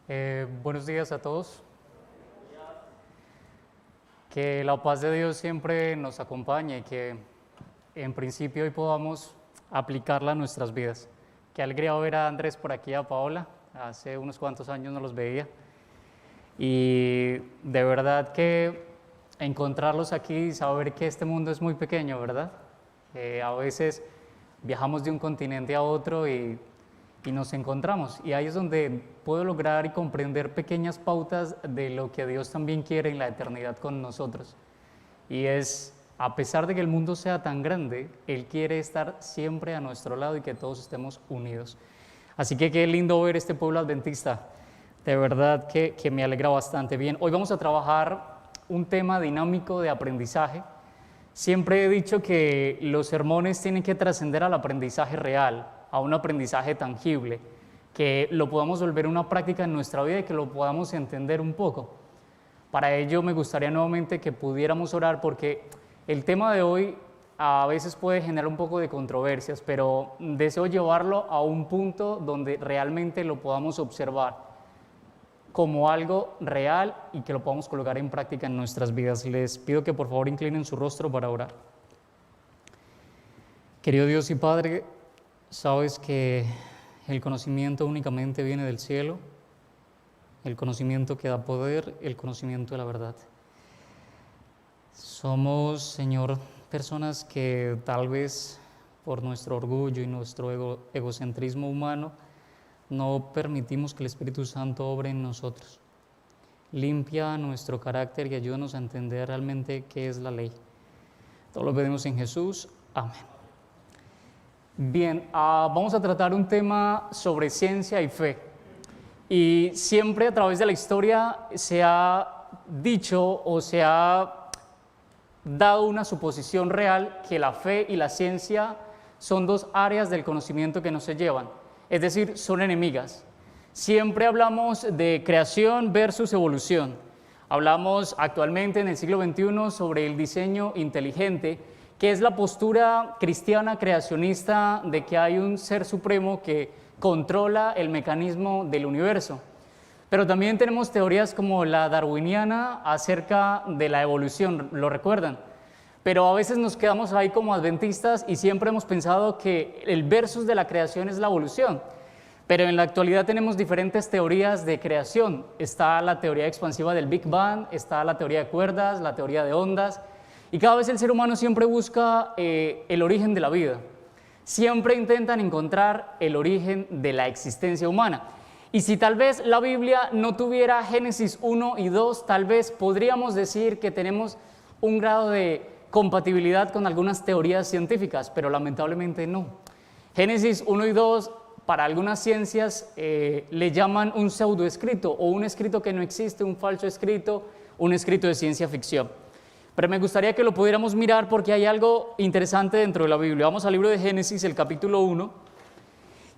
Buenos días a todos. Que la paz de Dios siempre nos acompañe y que en principio hoy podamos aplicarla a nuestras vidas. Qué alegría ver a Andrés por aquí, a Paola. Hace unos cuantos años no los veía. Y de verdad que encontrarlos aquí y saber que este mundo es muy pequeño, ¿verdad? A veces viajamos de un continente a otro y nos encontramos. Y ahí es donde puedo lograr y comprender pequeñas pautas de lo que Dios también quiere en la eternidad con nosotros. Y es, a pesar de que el mundo sea tan grande, Él quiere estar siempre a nuestro lado y que todos estemos unidos. Así que qué lindo ver este pueblo adventista. De verdad que me alegra bastante. Bien, hoy vamos a trabajar un tema dinámico de aprendizaje. Siempre he dicho que los sermones tienen que trascender al aprendizaje real, a un aprendizaje tangible, que lo podamos volver una práctica en nuestra vida y que lo podamos entender un poco. Para ello me gustaría nuevamente que pudiéramos orar porque el tema de hoy a veces puede generar un poco de controversias, pero deseo llevarlo a un punto donde realmente lo podamos observar como algo real y que lo podamos colocar en práctica en nuestras vidas. Les pido que por favor inclinen su rostro para orar. Querido Dios y Padre, sabes que el conocimiento únicamente viene del cielo, el conocimiento que da poder, el conocimiento de la verdad. Somos, Señor, personas que tal vez por nuestro orgullo y nuestro egocentrismo humano no permitimos que el Espíritu Santo obre en nosotros. Limpia nuestro carácter y ayúdanos a entender realmente qué es la ley. Todo lo pedimos en Jesús. Amén. Bien, vamos a tratar un tema sobre ciencia y fe. Y siempre a través de la historia se ha dicho o se ha dado una suposición real que la fe y la ciencia son dos áreas del conocimiento que no se llevan, es decir, son enemigas. Siempre hablamos de creación versus evolución. Hablamos actualmente en el siglo XXI sobre el diseño inteligente, que es la postura cristiana creacionista de que hay un ser supremo que controla el mecanismo del universo. Pero también tenemos teorías como la darwiniana acerca de la evolución, ¿lo recuerdan? Pero a veces nos quedamos ahí como adventistas y siempre hemos pensado que el versus de la creación es la evolución. Pero en la actualidad tenemos diferentes teorías de creación. Está la teoría expansiva del Big Bang, está la teoría de cuerdas, la teoría de ondas. Y cada vez el ser humano siempre busca el origen de la vida. Siempre intentan encontrar el origen de la existencia humana. Y si tal vez la Biblia no tuviera Génesis 1 y 2, tal vez podríamos decir que tenemos un grado de compatibilidad con algunas teorías científicas, pero lamentablemente no. Génesis 1 y 2, para algunas ciencias, le llaman un pseudoescrito o un escrito que no existe, un falso escrito, un escrito de ciencia ficción. Pero me gustaría que lo pudiéramos mirar porque hay algo interesante dentro de la Biblia. Vamos al libro de Génesis, el capítulo 1,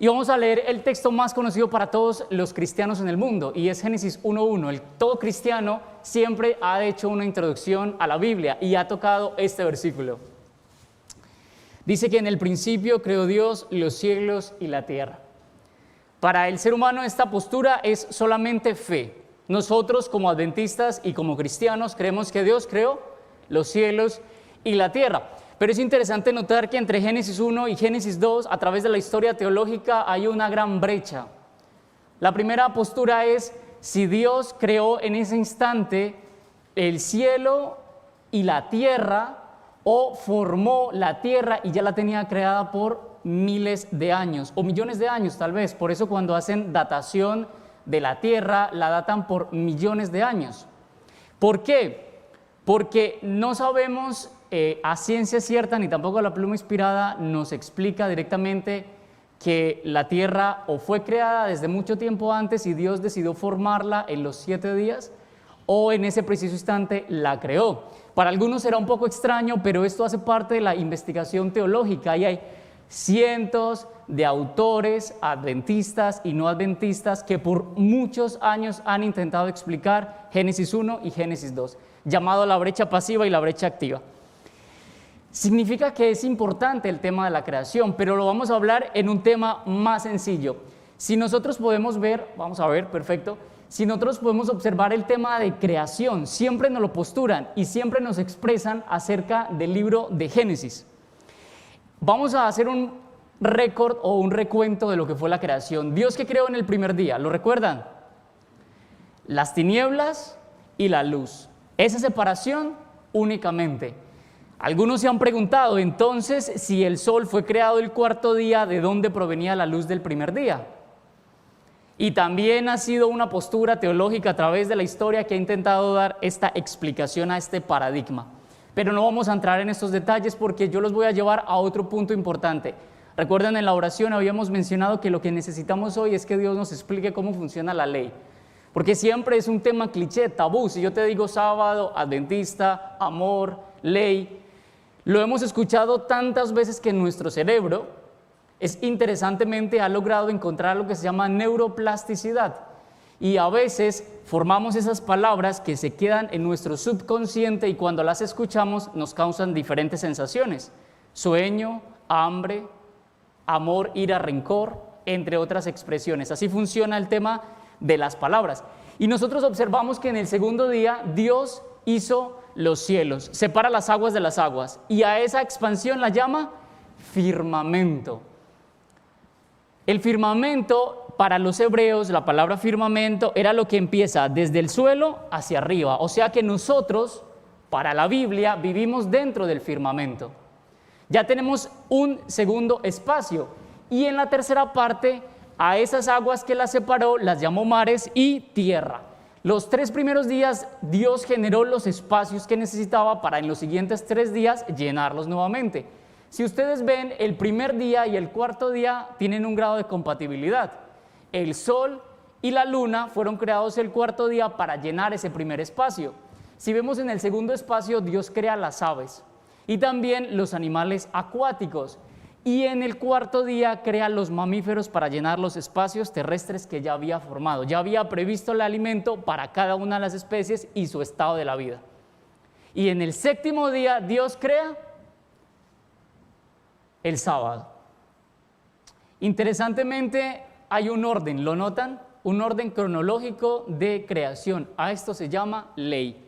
y vamos a leer el texto más conocido para todos los cristianos en el mundo, y es Génesis 1:1. Todo cristiano siempre ha hecho una introducción a la Biblia y ha tocado este versículo. Dice que en el principio creó Dios los cielos y la tierra. Para el ser humano esta postura es solamente fe. Nosotros como adventistas y como cristianos creemos que Dios creó los cielos y la tierra. Pero es interesante notar que entre Génesis 1 y Génesis 2, a través de la historia teológica, hay una gran brecha. La primera postura es si Dios creó en ese instante el cielo y la tierra, o formó la tierra y ya la tenía creada por miles de años, o millones de años tal vez. Por eso cuando hacen datación de la tierra, la datan por millones de años. ¿Por qué? Porque no sabemos a ciencia cierta, ni tampoco la pluma inspirada nos explica directamente que la tierra o fue creada desde mucho tiempo antes y Dios decidió formarla en los 7 días, o en ese preciso instante la creó. Para algunos será un poco extraño, pero esto hace parte de la investigación teológica y hay cientos de autores adventistas y no adventistas que por muchos años han intentado explicar Génesis 1 y Génesis 2, llamado la brecha pasiva y la brecha activa. Significa que es importante el tema de la creación, pero lo vamos a hablar en un tema más sencillo. Si nosotros podemos ver, vamos a ver, perfecto, si nosotros podemos observar el tema de creación, siempre nos lo posturan y siempre nos expresan acerca del libro de Génesis. Vamos a hacer un récord o un recuento de lo que fue la creación. Dios, ¿qué creó en el primer día? ¿Lo recuerdan? Las tinieblas y la luz. Esa separación únicamente. Algunos se han preguntado, entonces, si el sol fue creado el cuarto día, ¿de dónde provenía la luz del primer día? Y también ha sido una postura teológica a través de la historia que ha intentado dar esta explicación a este paradigma. Pero no vamos a entrar en estos detalles porque yo los voy a llevar a otro punto importante. Recuerden, en la oración habíamos mencionado que lo que necesitamos hoy es que Dios nos explique cómo funciona la ley. Porque siempre es un tema cliché, tabú. Si yo te digo sábado, adventista, amor, ley, lo hemos escuchado tantas veces que nuestro cerebro interesantemente ha logrado encontrar lo que se llama neuroplasticidad. Y a veces formamos esas palabras que se quedan en nuestro subconsciente y cuando las escuchamos nos causan diferentes sensaciones. Sueño, hambre, amor, ira, rencor, entre otras expresiones. Así funciona el tema de las palabras. Y nosotros observamos que en el segundo día Dios hizo los cielos, separa las aguas de las aguas y a esa expansión la llama firmamento. El firmamento, para los hebreos, la palabra firmamento era lo que empieza desde el suelo hacia arriba. O sea que nosotros, para la Biblia, vivimos dentro del firmamento. Ya tenemos un segundo espacio. Y en la tercera parte, a esas aguas que las separó, las llamó mares y tierra. Los 3 primeros días, Dios generó los espacios que necesitaba para en los siguientes 3 días llenarlos nuevamente. Si ustedes ven, el primer día y el cuarto día tienen un grado de compatibilidad. El sol y la luna fueron creados el cuarto día para llenar ese primer espacio. Si vemos en el segundo espacio, Dios crea las aves y también los animales acuáticos. Y en el cuarto día crea los mamíferos para llenar los espacios terrestres que ya había formado. Ya había previsto el alimento para cada una de las especies y su estado de la vida. Y en el séptimo día, Dios crea el sábado. Interesantemente, hay un orden, ¿lo notan? Un orden cronológico de creación. A esto se llama ley.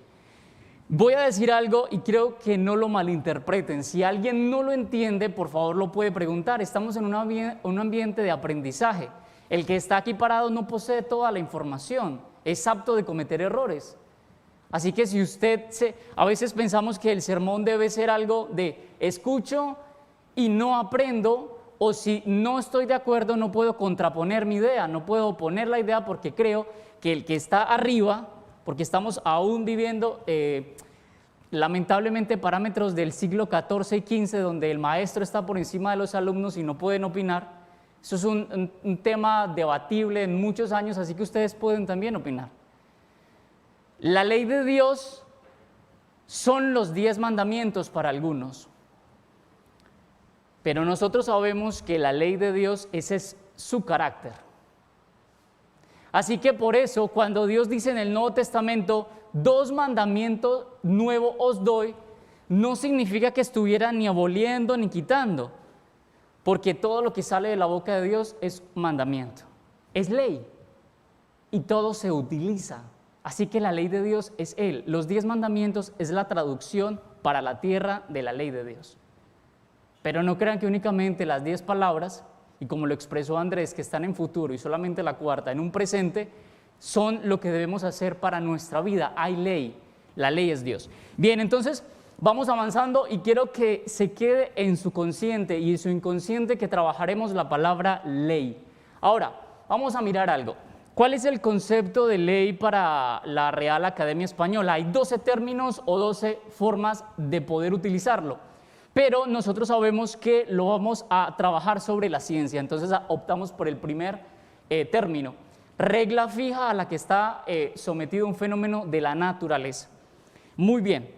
Voy a decir algo y creo que no lo malinterpreten. Si alguien no lo entiende, por favor lo puede preguntar. Estamos en un ambiente de aprendizaje. El que está aquí parado no posee toda la información, es apto de cometer errores. Así que si a veces pensamos que el sermón debe ser algo de escucho y no aprendo, o si no estoy de acuerdo no puedo contraponer mi idea, no puedo oponer la idea porque creo que el que está arriba, porque estamos aún viviendo lamentablemente parámetros del siglo XIV y XV donde el maestro está por encima de los alumnos y no pueden opinar. Eso es un tema debatible en muchos años, así que ustedes pueden también opinar. La ley de Dios son los 10 mandamientos para algunos. Pero nosotros sabemos que la ley de Dios, ese es su carácter. Así que por eso, cuando Dios dice en el Nuevo Testamento, 2 mandamientos nuevos os doy, no significa que estuviera ni aboliendo ni quitando, porque todo lo que sale de la boca de Dios es mandamiento, es ley, y todo se utiliza. Así que la ley de Dios es Él. Los 10 mandamientos es la traducción para la tierra de la ley de Dios. Pero no crean que únicamente las 10 palabras, y como lo expresó Andrés, que están en futuro y solamente la cuarta en un presente, son lo que debemos hacer para nuestra vida. Hay ley, la ley es Dios. Bien, entonces vamos avanzando y quiero que se quede en su consciente y en su inconsciente que trabajaremos la palabra ley. Ahora, vamos a mirar algo. ¿Cuál es el concepto de ley para la Real Academia Española? Hay 12 términos o 12 formas de poder utilizarlo. Pero nosotros sabemos que lo vamos a trabajar sobre la ciencia, entonces optamos por el primer término. Regla fija a la que está sometido un fenómeno de la naturaleza. Muy bien,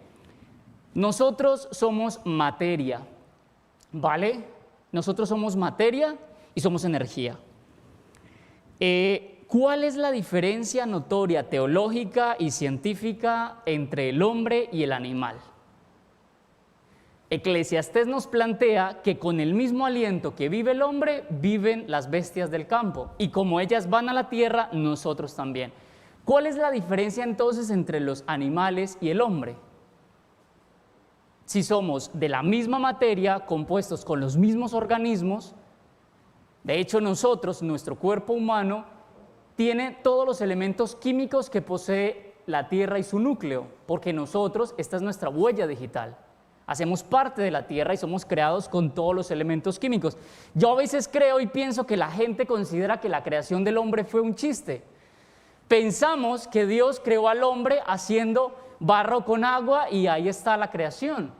nosotros somos materia, ¿vale? Nosotros somos materia y somos energía. ¿Cuál es la diferencia notoria, teológica y científica entre el hombre y el animal? Eclesiastés nos plantea que con el mismo aliento que vive el hombre, viven las bestias del campo. Y como ellas van a la tierra, nosotros también. ¿Cuál es la diferencia entonces entre los animales y el hombre? Si somos de la misma materia, compuestos con los mismos organismos, de hecho nosotros, nuestro cuerpo humano, tiene todos los elementos químicos que posee la Tierra y su núcleo, porque nosotros, esta es nuestra huella digital. Hacemos parte de la Tierra y somos creados con todos los elementos químicos. Yo a veces creo y pienso que la gente considera que la creación del hombre fue un chiste. Pensamos que Dios creó al hombre haciendo barro con agua y ahí está la creación.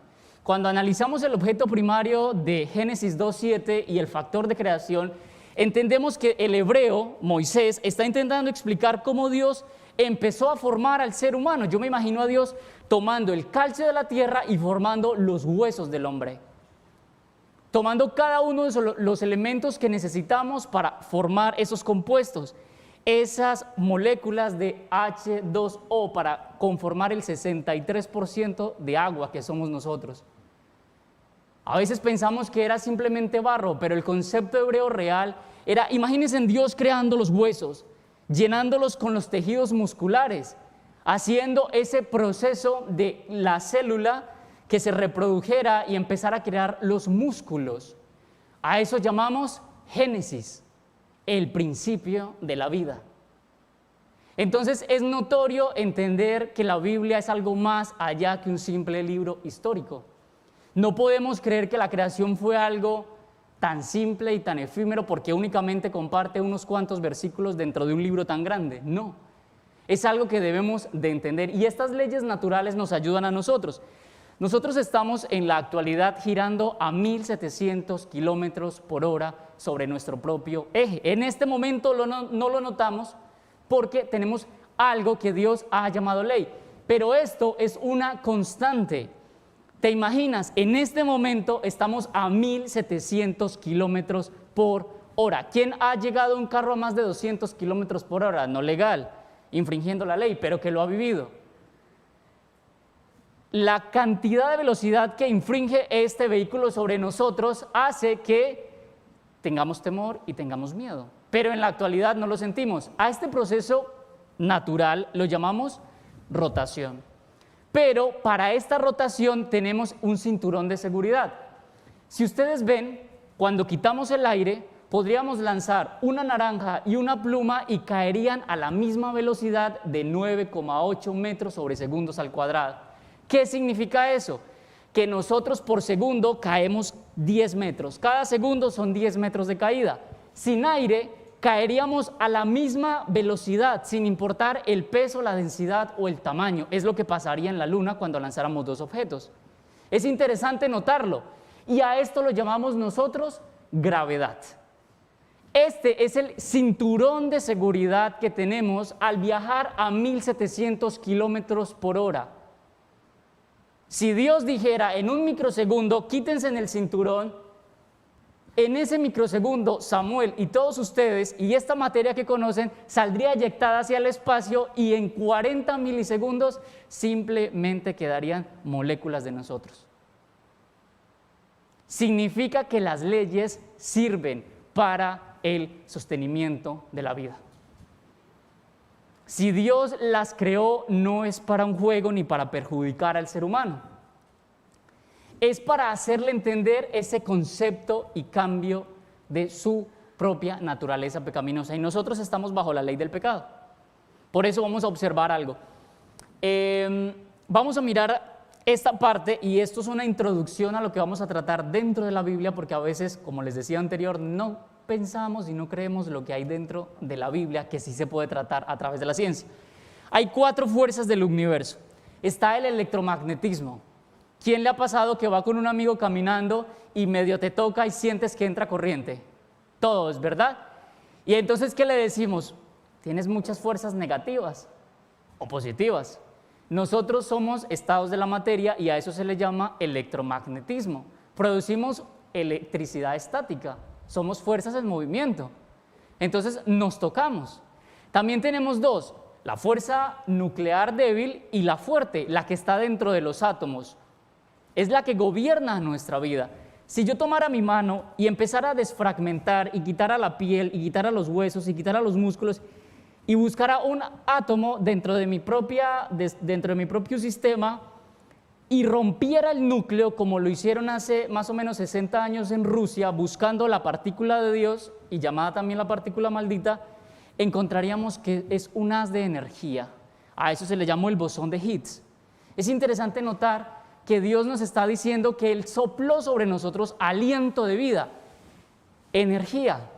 Cuando analizamos el objeto primario de Génesis 2:7 y el factor de creación, entendemos que el hebreo, Moisés, está intentando explicar cómo Dios empezó a formar al ser humano. Yo me imagino a Dios tomando el calcio de la tierra y formando los huesos del hombre, tomando cada uno de los elementos que necesitamos para formar esos compuestos, esas moléculas de H2O para conformar el 63% de agua que somos nosotros. A veces pensamos que era simplemente barro, pero el concepto hebreo real era, imagínense en Dios creando los huesos, llenándolos con los tejidos musculares, haciendo ese proceso de la célula que se reprodujera y empezara a crear los músculos. A eso llamamos Génesis, el principio de la vida. Entonces es notorio entender que la Biblia es algo más allá que un simple libro histórico. No podemos creer que la creación fue algo tan simple y tan efímero porque únicamente comparte unos cuantos versículos dentro de un libro tan grande. No, es algo que debemos de entender y estas leyes naturales nos ayudan a nosotros. Nosotros estamos en la actualidad girando a 1700 kilómetros por hora sobre nuestro propio eje. En este momento no lo notamos porque tenemos algo que Dios ha llamado ley, pero esto es una constante. ¿Te imaginas? En este momento estamos a 1700 kilómetros por hora. ¿Quién ha llegado a un carro a más de 200 kilómetros por hora? No legal, infringiendo la ley, pero que lo ha vivido. La cantidad de velocidad que infringe este vehículo sobre nosotros hace que tengamos temor y tengamos miedo, pero en la actualidad no lo sentimos. A este proceso natural lo llamamos rotación. Pero para esta rotación tenemos un cinturón de seguridad. Si ustedes ven, cuando quitamos el aire, podríamos lanzar una naranja y una pluma y caerían a la misma velocidad de 9,8 metros sobre segundos al cuadrado. ¿Qué significa eso? Que nosotros por segundo caemos 10 metros. Cada segundo son 10 metros de caída. Sin aire, caeríamos a la misma velocidad, sin importar el peso, la densidad o el tamaño. Es lo que pasaría en la Luna cuando lanzáramos dos objetos. Es interesante notarlo. Y a esto lo llamamos nosotros gravedad. Este es el cinturón de seguridad que tenemos al viajar a 1700 kilómetros por hora. Si Dios dijera en un microsegundo, quítense en el cinturón, en ese microsegundo Samuel y todos ustedes y esta materia que conocen saldría eyectada hacia el espacio y en 40 milisegundos simplemente quedarían moléculas de nosotros. Significa que las leyes sirven para el sostenimiento de la vida. Si Dios las creó, no es para un juego ni para perjudicar al ser humano. Es para hacerle entender ese concepto y cambio de su propia naturaleza pecaminosa. Y nosotros estamos bajo la ley del pecado. Por eso vamos a observar algo. Vamos a mirar esta parte y esto es una introducción a lo que vamos a tratar dentro de la Biblia, porque a veces, como les decía anterior, no pensamos y no creemos lo que hay dentro de la Biblia, que sí se puede tratar a través de la ciencia. Hay 4 fuerzas del universo. Está el electromagnetismo. ¿Quién le ha pasado que va con un amigo caminando y medio te toca y sientes que entra corriente? Todos, ¿verdad? Y entonces, ¿qué le decimos? Tienes muchas fuerzas negativas o positivas. Nosotros somos estados de la materia y a eso se le llama electromagnetismo. Producimos electricidad estática, somos fuerzas en movimiento. Entonces nos tocamos. También tenemos 2, la fuerza nuclear débil y la fuerte, la que está dentro de los átomos. Es la que gobierna nuestra vida. Si yo tomara mi mano y empezara a desfragmentar y quitara la piel y quitara los huesos y quitara los músculos y buscara un átomo dentro de mi propio sistema y rompiera el núcleo, como lo hicieron hace más o menos 60 años en Rusia, buscando la partícula de Dios, y llamada también la partícula maldita, encontraríamos que es un haz de energía. A eso se le llamó el bosón de Higgs. Es interesante notar que Dios nos está diciendo que Él sopló sobre nosotros aliento de vida, energía.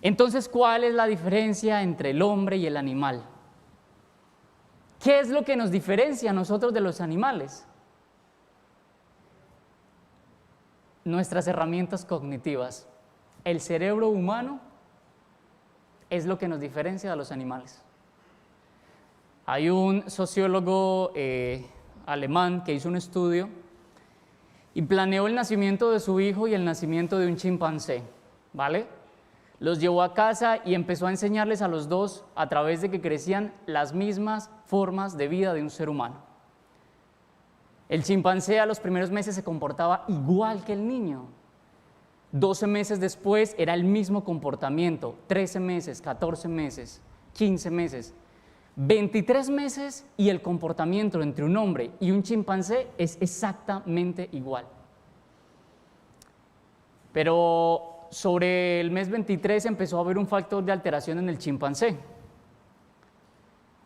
Entonces, ¿cuál es la diferencia entre el hombre y el animal? ¿Qué es lo que nos diferencia a nosotros de los animales? Nuestras herramientas cognitivas. El cerebro humano es lo que nos diferencia de los animales. Hay un sociólogo alemán que hizo un estudio y planeó el nacimiento de su hijo y el nacimiento de un chimpancé, ¿vale? Los llevó a casa y empezó a enseñarles a los dos a través de que crecían las mismas formas de vida de un ser humano. El chimpancé a los primeros meses se comportaba igual que el niño. 12 meses después era el mismo comportamiento, 13 meses, 14 meses, 15 meses, 23 meses y el comportamiento entre un hombre y un chimpancé es exactamente igual. Pero sobre el mes 23 empezó a haber un factor de alteración en el chimpancé.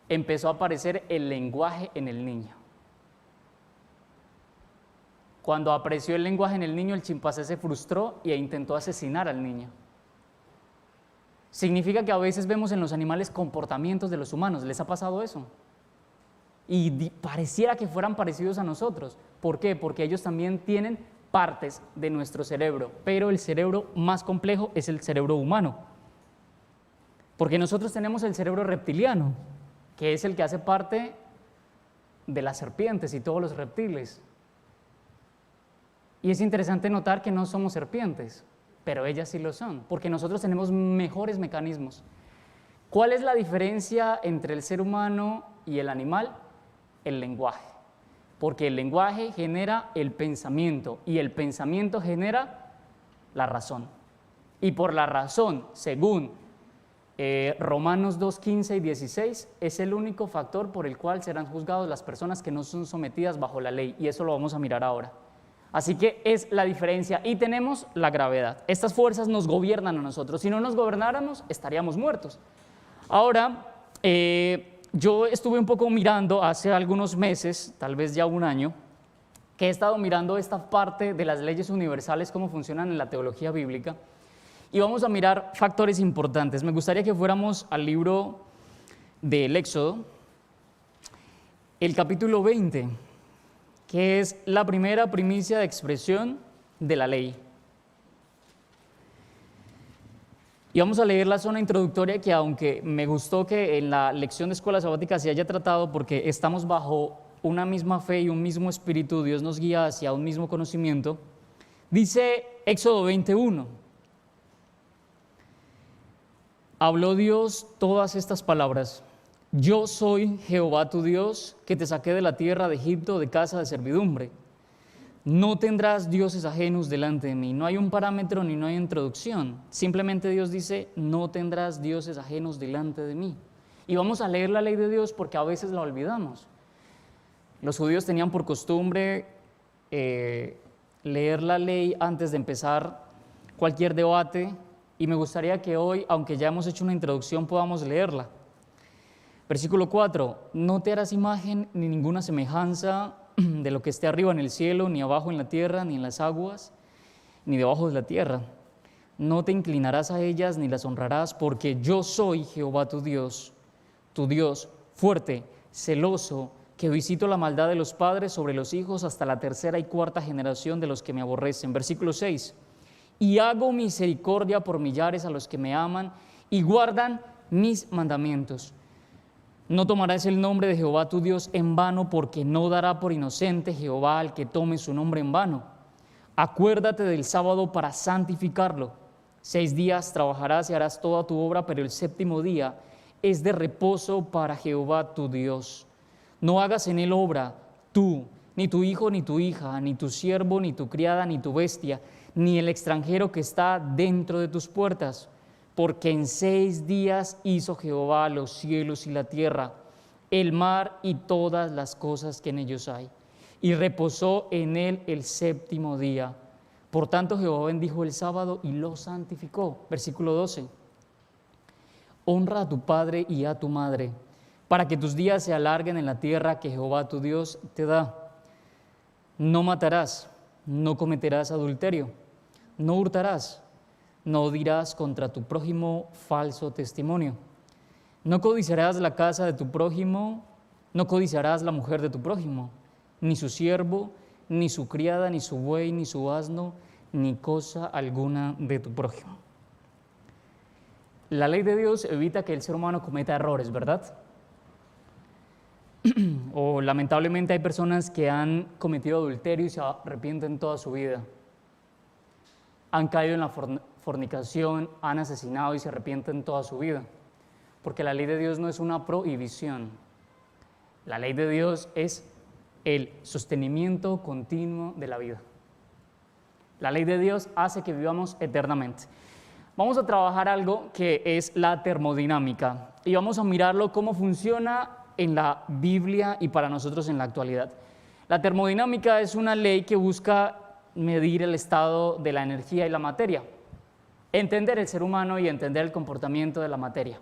Empezó a aparecer el lenguaje en el niño. Cuando apareció el lenguaje en el niño, el chimpancé se frustró e intentó asesinar al niño. Significa que a veces vemos en los animales comportamientos de los humanos. ¿Les ha pasado eso? Y pareciera que fueran parecidos a nosotros. ¿Por qué? Porque ellos también tienen partes de nuestro cerebro, pero el cerebro más complejo es el cerebro humano. Porque nosotros tenemos el cerebro reptiliano, que es el que hace parte de las serpientes y todos los reptiles. Y es interesante notar que no somos serpientes, pero ellas sí lo son, porque nosotros tenemos mejores mecanismos. ¿Cuál es la diferencia entre el ser humano y el animal? El lenguaje. Porque el lenguaje genera el pensamiento y el pensamiento genera la razón. Y por la razón, según Romanos 2, 15 y 16, es el único factor por el cual serán juzgados las personas que no son sometidas bajo la ley, y eso lo vamos a mirar ahora. Así que es la diferencia, y tenemos la gravedad. Estas fuerzas nos gobiernan a nosotros. Si no nos gobernáramos, estaríamos muertos. Ahora, yo estuve un poco mirando hace algunos meses, tal vez ya un año, que he estado mirando esta parte de las leyes universales, cómo funcionan en la teología bíblica, y vamos a mirar factores importantes. Me gustaría que fuéramos al libro del Éxodo, el capítulo 20, que es la primera primicia de expresión de la ley. Y vamos a leer la zona introductoria que, aunque me gustó que en la lección de escuela sabática se haya tratado, porque estamos bajo una misma fe y un mismo espíritu, Dios nos guía hacia un mismo conocimiento, dice Éxodo 21. Habló Dios todas estas palabras: Yo soy Jehová tu Dios, que te saqué de la tierra de Egipto, de casa de servidumbre. No tendrás dioses ajenos delante de mí. No hay un parámetro ni no hay introducción. Simplemente Dios dice, no tendrás dioses ajenos delante de mí. Y vamos a leer la ley de Dios porque a veces la olvidamos. Los judíos tenían por costumbre leer la ley antes de empezar cualquier debate, y me gustaría que hoy, aunque ya hemos hecho una introducción, podamos leerla. Versículo 4, no te harás imagen ni ninguna semejanza de lo que esté arriba en el cielo, ni abajo en la tierra, ni en las aguas, ni debajo de la tierra. No te inclinarás a ellas ni las honrarás, porque yo soy Jehová tu Dios fuerte, celoso, que visito la maldad de los padres sobre los hijos hasta la tercera y cuarta generación de los que me aborrecen. Versículo 6, y hago misericordia por millares a los que me aman y guardan mis mandamientos. No tomarás el nombre de Jehová tu Dios en vano, porque no dará por inocente Jehová al que tome su nombre en vano. Acuérdate del sábado para santificarlo. 6 días trabajarás y harás toda tu obra, pero el séptimo día es de reposo para Jehová tu Dios. No hagas en él obra, tú, ni tu hijo, ni tu hija, ni tu siervo, ni tu criada, ni tu bestia, ni el extranjero que está dentro de tus puertas, porque en 6 días hizo Jehová los cielos y la tierra, el mar y todas las cosas que en ellos hay, y reposó en él el 7º día. Por tanto, Jehová bendijo el sábado y lo santificó. Versículo 12. Honra a tu padre y a tu madre, para que tus días se alarguen en la tierra que Jehová tu Dios te da. No matarás, no cometerás adulterio, no hurtarás, no dirás contra tu prójimo falso testimonio. No codiciarás la casa de tu prójimo, no codiciarás la mujer de tu prójimo, ni su siervo, ni su criada, ni su buey, ni su asno, ni cosa alguna de tu prójimo. La ley de Dios evita que el ser humano cometa errores, ¿verdad? O lamentablemente hay personas que han cometido adulterio y se arrepienten toda su vida. Han caído en la fornicación, han asesinado y se arrepienten toda su vida. Porque la ley de Dios no es una prohibición. La ley de Dios es el sostenimiento continuo de la vida. La ley de Dios hace que vivamos eternamente. Vamos a trabajar algo que es la termodinámica y vamos a mirarlo cómo funciona en la Biblia y para nosotros en la actualidad. La termodinámica es una ley que busca medir el estado de la energía y la materia, entender el ser humano y entender el comportamiento de la materia.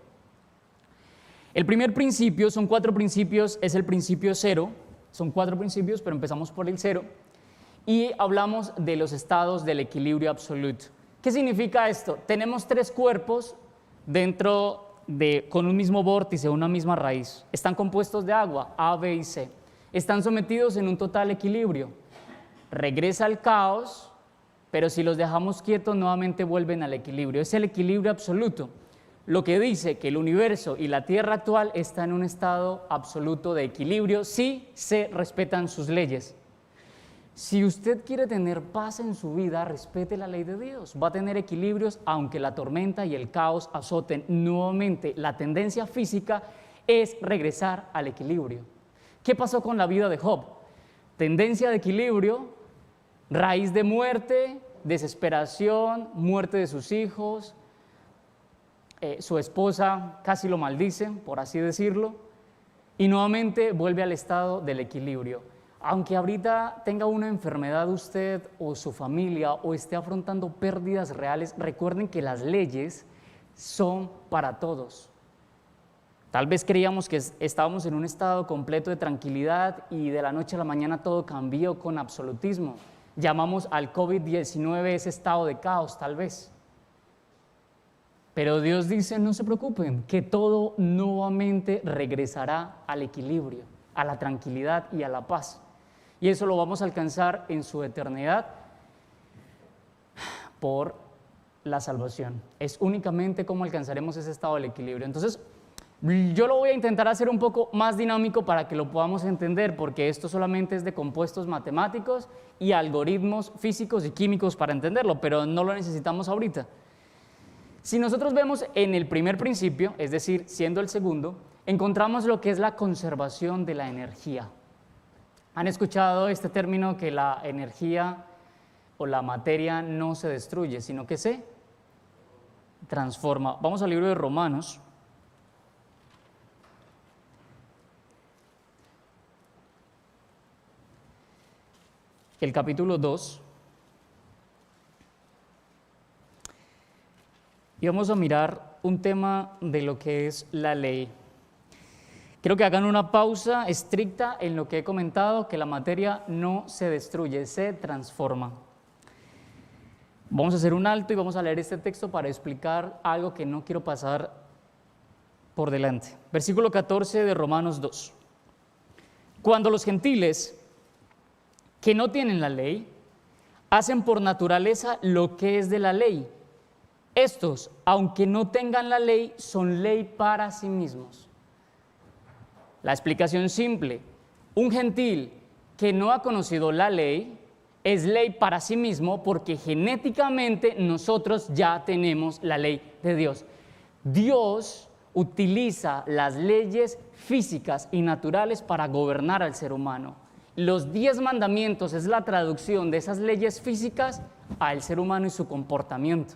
El primer principio, son 4 principios, es el principio 0, son 4 principios, pero empezamos por el 0, y hablamos de los estados del equilibrio absoluto. ¿Qué significa esto? Tenemos 3 cuerpos con un mismo vórtice, una misma raíz. Están compuestos de agua, A, B y C. Están sometidos en un total equilibrio. Regresa al caos, pero si los dejamos quietos nuevamente vuelven al equilibrio. Es el equilibrio absoluto, lo que dice que el universo y la Tierra actual están en un estado absoluto de equilibrio si se respetan sus leyes. Si usted quiere tener paz en su vida, respete la ley de Dios. Va a tener equilibrios aunque la tormenta y el caos azoten. Nuevamente, la tendencia física es regresar al equilibrio. ¿Qué pasó con la vida de Job? Tendencia de equilibrio, raíz de muerte, desesperación, muerte de sus hijos, su esposa casi lo maldice, por así decirlo, y nuevamente vuelve al estado del equilibrio. Aunque ahorita tenga una enfermedad usted o su familia o esté afrontando pérdidas reales, recuerden que las leyes son para todos. Tal vez creíamos que estábamos en un estado completo de tranquilidad y de la noche a la mañana todo cambió con absolutismo. Llamamos al COVID-19 ese estado de caos, tal vez. Pero Dios dice, no se preocupen, que todo nuevamente regresará al equilibrio, a la tranquilidad y a la paz. Y eso lo vamos a alcanzar en su eternidad por la salvación. Es únicamente cómo alcanzaremos ese estado del equilibrio. Entonces, yo lo voy a intentar hacer un poco más dinámico para que lo podamos entender, porque esto solamente es de compuestos matemáticos y algoritmos físicos y químicos para entenderlo, pero no lo necesitamos ahorita. Si nosotros vemos en el primer principio, es decir, siendo el segundo, encontramos lo que es la conservación de la energía. ¿Han escuchado este término que la energía o la materia no se destruye, sino que se transforma? Vamos al libro de Romanos. El capítulo 2. Y vamos a mirar un tema de lo que es la ley. Quiero que hagan una pausa estricta en lo que he comentado, que la materia no se destruye, se transforma. Vamos a hacer un alto y vamos a leer este texto para explicar algo que no quiero pasar por delante. Versículo 14 de Romanos 2. Cuando los gentiles, que no tienen la ley, hacen por naturaleza lo que es de la ley, estos, aunque no tengan la ley, son ley para sí mismos. La explicación simple: un gentil que no ha conocido la ley es ley para sí mismo porque genéticamente nosotros ya tenemos la ley de Dios. Dios utiliza las leyes físicas y naturales para gobernar al ser humano. Los 10 mandamientos es la traducción de esas leyes físicas al ser humano y su comportamiento.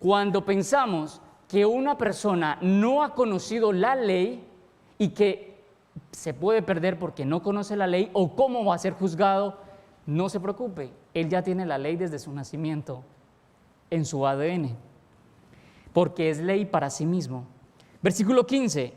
Cuando pensamos que una persona no ha conocido la ley y que se puede perder porque no conoce la ley o cómo va a ser juzgado, no se preocupe, él ya tiene la ley desde su nacimiento en su ADN, porque es ley para sí mismo. Versículo 15,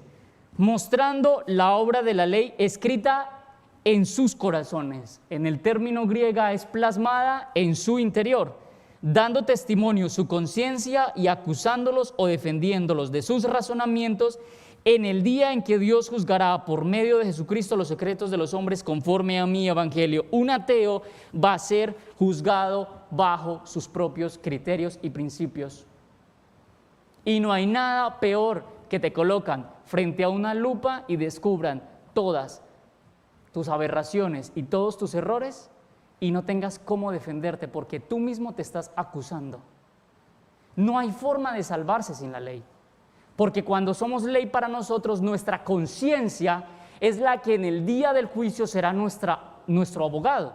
mostrando la obra de la ley escrita en sus corazones. En el término griega es plasmada en su interior, dando testimonio su conciencia y acusándolos o defendiéndolos de sus razonamientos en el día en que Dios juzgará por medio de Jesucristo los secretos de los hombres conforme a mi evangelio. Un ateo va a ser juzgado bajo sus propios criterios y principios. Y no hay nada peor que te colocan frente a una lupa y descubran todas tus aberraciones y todos tus errores y no tengas cómo defenderte porque tú mismo te estás acusando. No hay forma de salvarse sin la ley, porque cuando somos ley para nosotros, nuestra conciencia es la que en el día del juicio será nuestro abogado.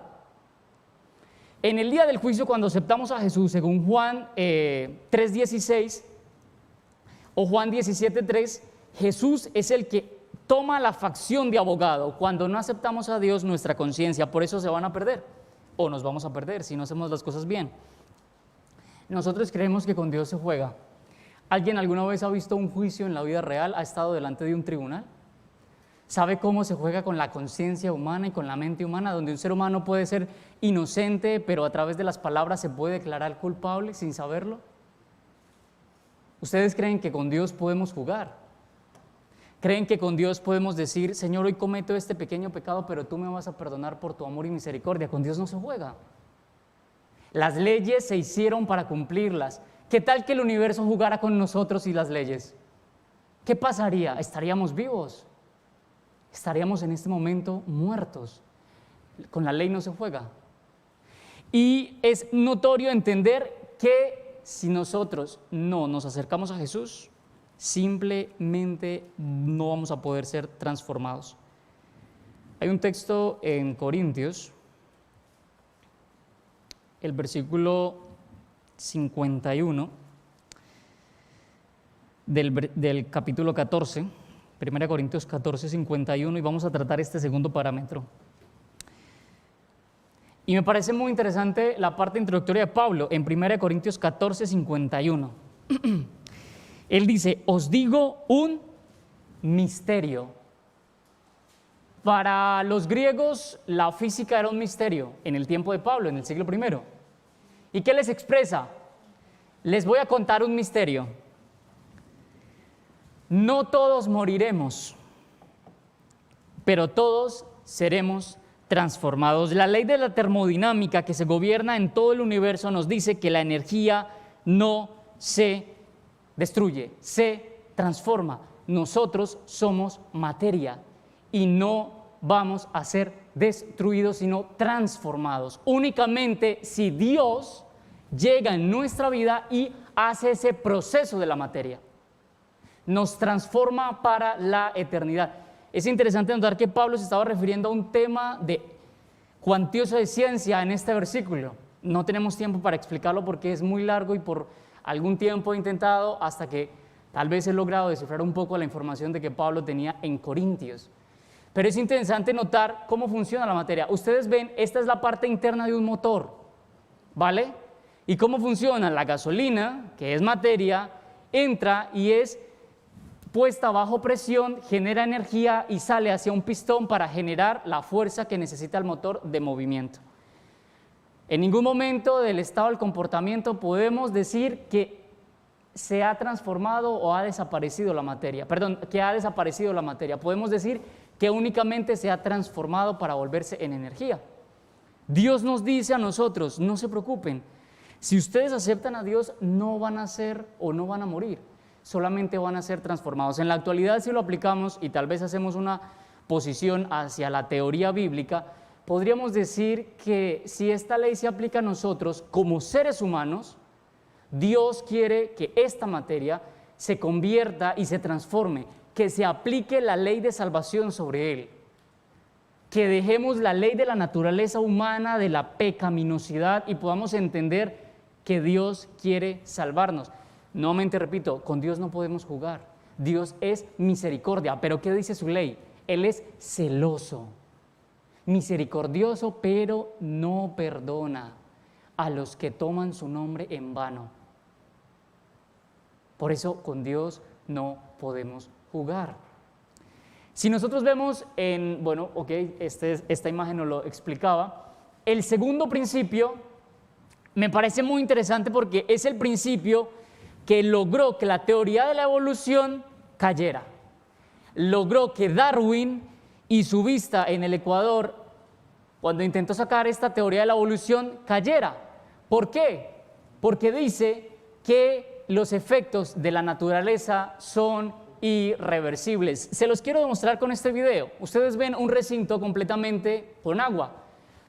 En el día del juicio, cuando aceptamos a Jesús, según Juan 3:16 o Juan 17:3, Jesús es el que toma la facción de abogado. Cuando no aceptamos a Dios, nuestra conciencia, por eso se van a perder, o nos vamos a perder si no hacemos las cosas bien. Nosotros creemos que con Dios se juega. ¿Alguien alguna vez ha visto un juicio en la vida real? ¿Ha estado delante de un tribunal? ¿Sabe cómo se juega con la conciencia humana y con la mente humana? Donde un ser humano puede ser inocente, pero a través de las palabras se puede declarar culpable sin saberlo. ¿Ustedes creen que con Dios podemos jugar? ¿Creen que con Dios podemos decir, Señor, hoy cometo este pequeño pecado, pero tú me vas a perdonar por tu amor y misericordia? Con Dios no se juega. Las leyes se hicieron para cumplirlas. ¿Qué tal que el universo jugara con nosotros y las leyes? ¿Qué pasaría? ¿Estaríamos vivos? Estaríamos en este momento muertos. Con la ley no se juega. Y es notorio entender que si nosotros no nos acercamos a Jesús, simplemente no vamos a poder ser transformados. Hay un texto en Corintios, el versículo 51 del capítulo 14, 1 Corintios 14, 51, y vamos a tratar este segundo parámetro. Y me parece muy interesante la parte introductoria de Pablo en 1 Corintios 14, 51. Él dice, os digo un misterio. Para los griegos la física era un misterio en el tiempo de Pablo, en el siglo I. ¿Y qué les expresa? Les voy a contar un misterio. No todos moriremos, pero todos seremos transformados. La ley de la termodinámica que se gobierna en todo el universo nos dice que la energía no se destruye, se transforma. Nosotros somos materia y no vamos a ser destruidos, sino transformados. Únicamente si Dios llega en nuestra vida y hace ese proceso de la materia, nos transforma para la eternidad. Es interesante notar que Pablo se estaba refiriendo a un tema de cuantiosa de ciencia en este versículo. No tenemos tiempo para explicarlo porque es muy largo y por algún tiempo he intentado hasta que tal vez he logrado descifrar un poco la información de que Pablo tenía en Corintios. Pero es interesante notar cómo funciona la materia. Ustedes ven, esta es la parte interna de un motor, ¿vale? ¿Y cómo funciona? La gasolina, que es materia, entra y es puesta bajo presión, genera energía y sale hacia un pistón para generar la fuerza que necesita el motor de movimiento. En ningún momento del estado del comportamiento podemos decir que se ha transformado o ha desaparecido la materia. Que ha desaparecido la materia. Podemos decir que únicamente se ha transformado para volverse en energía. Dios nos dice a nosotros, no se preocupen, si ustedes aceptan a Dios no van a ser o no van a morir, solamente van a ser transformados. En la actualidad, si lo aplicamos y tal vez hacemos una posición hacia la teoría bíblica, podríamos decir que si esta ley se aplica a nosotros como seres humanos, Dios quiere que esta materia se convierta y se transforme, que se aplique la ley de salvación sobre él, que dejemos la ley de la naturaleza humana, de la pecaminosidad y podamos entender que Dios quiere salvarnos. Nuevamente repito, con Dios no podemos jugar. Dios es misericordia, pero ¿qué dice su ley? Él es celoso, misericordioso, pero no perdona a los que toman su nombre en vano. Por eso con Dios no podemos jugar. Si nosotros vemos esta imagen nos lo explicaba, el segundo principio me parece muy interesante porque es el principio que logró que la teoría de la evolución cayera. Logró que Darwin y su vista en el Ecuador, cuando intentó sacar esta teoría de la evolución, cayera. ¿Por qué? Porque dice que los efectos de la naturaleza son irreversibles. Se los quiero demostrar con este video. Ustedes ven un recinto completamente con agua,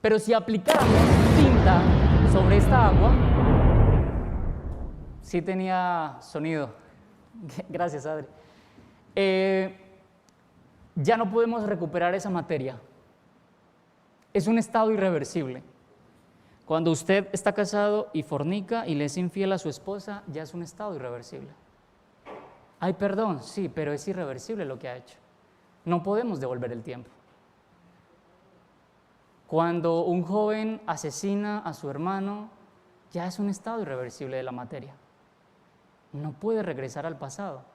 pero si aplicáramos tinta sobre esta agua, sí tenía sonido. Gracias, Adri. Ya no podemos recuperar esa materia. Es un estado irreversible. Cuando usted está casado y fornica y le es infiel a su esposa, ya es un estado irreversible. Ay, perdón, sí, pero es irreversible lo que ha hecho. No podemos devolver el tiempo. Cuando un joven asesina a su hermano, ya es un estado irreversible de la materia. No puede regresar al pasado.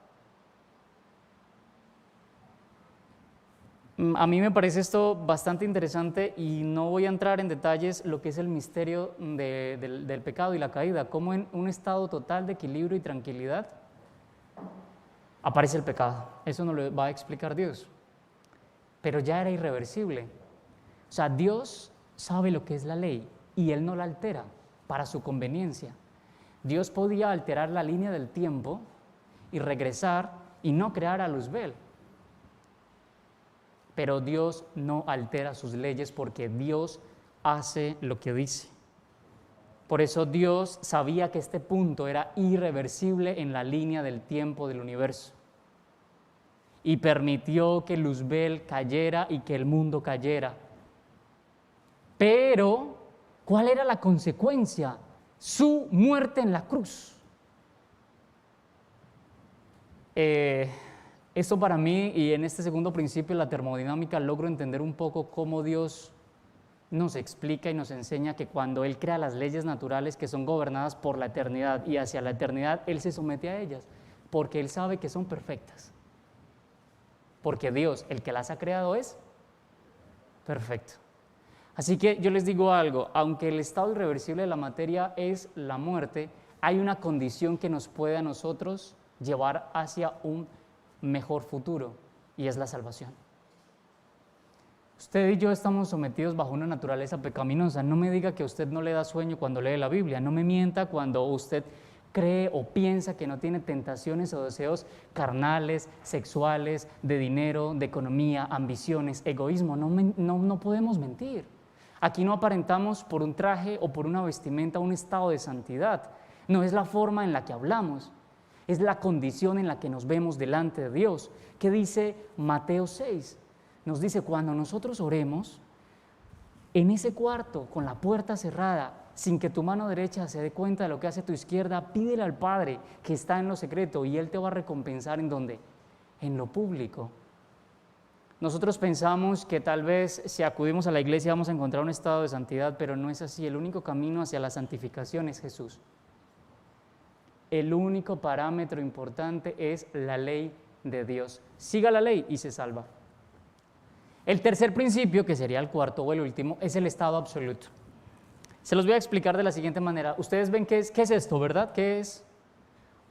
A mí me parece esto bastante interesante y no voy a entrar en detalles lo que es el misterio del pecado y la caída, cómo en un estado total de equilibrio y tranquilidad aparece el pecado. Eso nos lo va a explicar Dios. Pero ya era irreversible. O sea, Dios sabe lo que es la ley y Él no la altera para su conveniencia. Dios podía alterar la línea del tiempo y regresar y no crear a Luzbel. Pero Dios no altera sus leyes porque Dios hace lo que dice. Por eso Dios sabía que este punto era irreversible en la línea del tiempo del universo. Y permitió que Luzbel cayera y que el mundo cayera. Pero, ¿cuál era la consecuencia? Su muerte en la cruz. Esto para mí, y en este segundo principio de la termodinámica, logro entender un poco cómo Dios nos explica y nos enseña que cuando Él crea las leyes naturales que son gobernadas por la eternidad y hacia la eternidad, Él se somete a ellas, porque Él sabe que son perfectas. Porque Dios, el que las ha creado, es perfecto. Así que yo les digo algo, aunque el estado irreversible de la materia es la muerte, hay una condición que nos puede a nosotros llevar hacia un mejor futuro, y es la salvación. Usted y yo estamos sometidos bajo una naturaleza pecaminosa. No me diga que a usted no le da sueño cuando lee la Biblia, no me mienta cuando usted cree o piensa que no tiene tentaciones o deseos carnales, sexuales, de dinero, de economía, ambiciones, egoísmo. No podemos mentir. Aquí no aparentamos por un traje o por una vestimenta un estado de santidad. No es la forma en la que hablamos. Es la condición en la que nos vemos delante de Dios. ¿Qué dice Mateo 6? Nos dice, cuando nosotros oremos, en ese cuarto, con la puerta cerrada, sin que tu mano derecha se dé cuenta de lo que hace tu izquierda, pídele al Padre que está en lo secreto y Él te va a recompensar ¿en dónde? En lo público. Nosotros pensamos que tal vez si acudimos a la iglesia vamos a encontrar un estado de santidad, pero no es así. El único camino hacia la santificación es Jesús. El único parámetro importante es la ley de Dios. Siga la ley y se salva. El tercer principio, que sería el cuarto o el último, es el estado absoluto. Se los voy a explicar de la siguiente manera. Ustedes ven qué es esto, ¿verdad? ¿Qué es?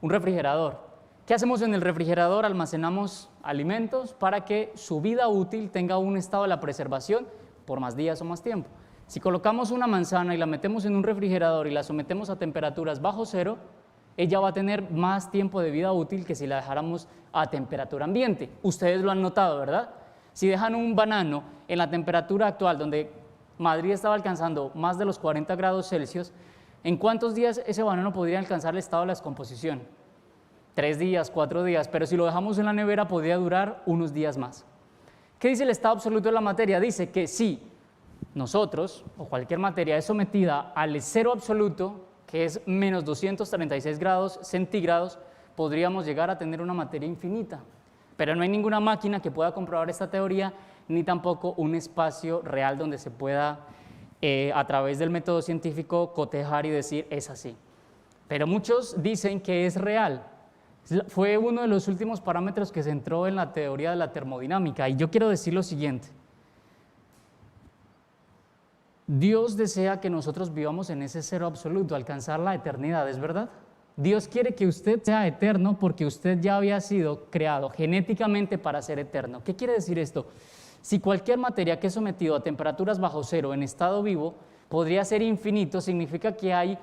Un refrigerador. ¿Qué hacemos en el refrigerador? Almacenamos alimentos para que su vida útil tenga un estado de la preservación por más días o más tiempo. Si colocamos una manzana y la metemos en un refrigerador y la sometemos a temperaturas bajo cero, ella va a tener más tiempo de vida útil que si la dejáramos a temperatura ambiente. Ustedes lo han notado, ¿verdad? Si dejan un banano en la temperatura actual, donde Madrid estaba alcanzando más de los 40 grados Celsius, ¿en cuántos días ese banano podría alcanzar el estado de la descomposición? 3 días, 4 días, pero si lo dejamos en la nevera podría durar unos días más. ¿Qué dice el estado absoluto de la materia? Dice que si nosotros o cualquier materia es sometida al cero absoluto, que es menos 236 grados centígrados, podríamos llegar a tener una materia infinita. Pero no hay ninguna máquina que pueda comprobar esta teoría, ni tampoco un espacio real donde se pueda, a través del método científico, cotejar y decir es así. Pero muchos dicen que es real. Fue uno de los últimos parámetros que se entró en la teoría de la termodinámica. Y yo quiero decir lo siguiente. Dios desea que nosotros vivamos en ese cero absoluto, alcanzar la eternidad, ¿es verdad? Dios quiere que usted sea eterno porque usted ya había sido creado genéticamente para ser eterno. ¿Qué quiere decir esto? Si cualquier materia que es sometido a temperaturas bajo cero en estado vivo podría ser infinito, significa que hay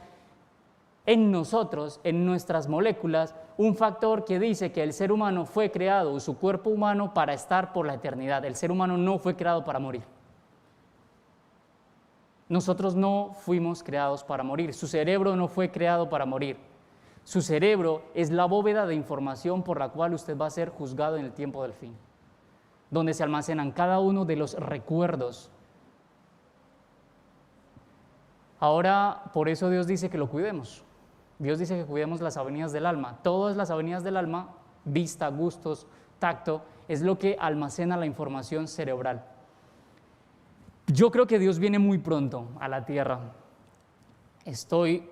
en nosotros, en nuestras moléculas, un factor que dice que el ser humano fue creado, su cuerpo humano, para estar por la eternidad. El ser humano no fue creado para morir. Nosotros no fuimos creados para morir. Su cerebro no fue creado para morir. Su cerebro es la bóveda de información por la cual usted va a ser juzgado en el tiempo del fin, donde se almacenan cada uno de los recuerdos. Ahora, por eso Dios dice que lo cuidemos. Dios dice que cuidemos las avenidas del alma. Todas las avenidas del alma, vista, gustos, tacto, es lo que almacena la información cerebral. Yo creo que Dios viene muy pronto a la tierra. Estoy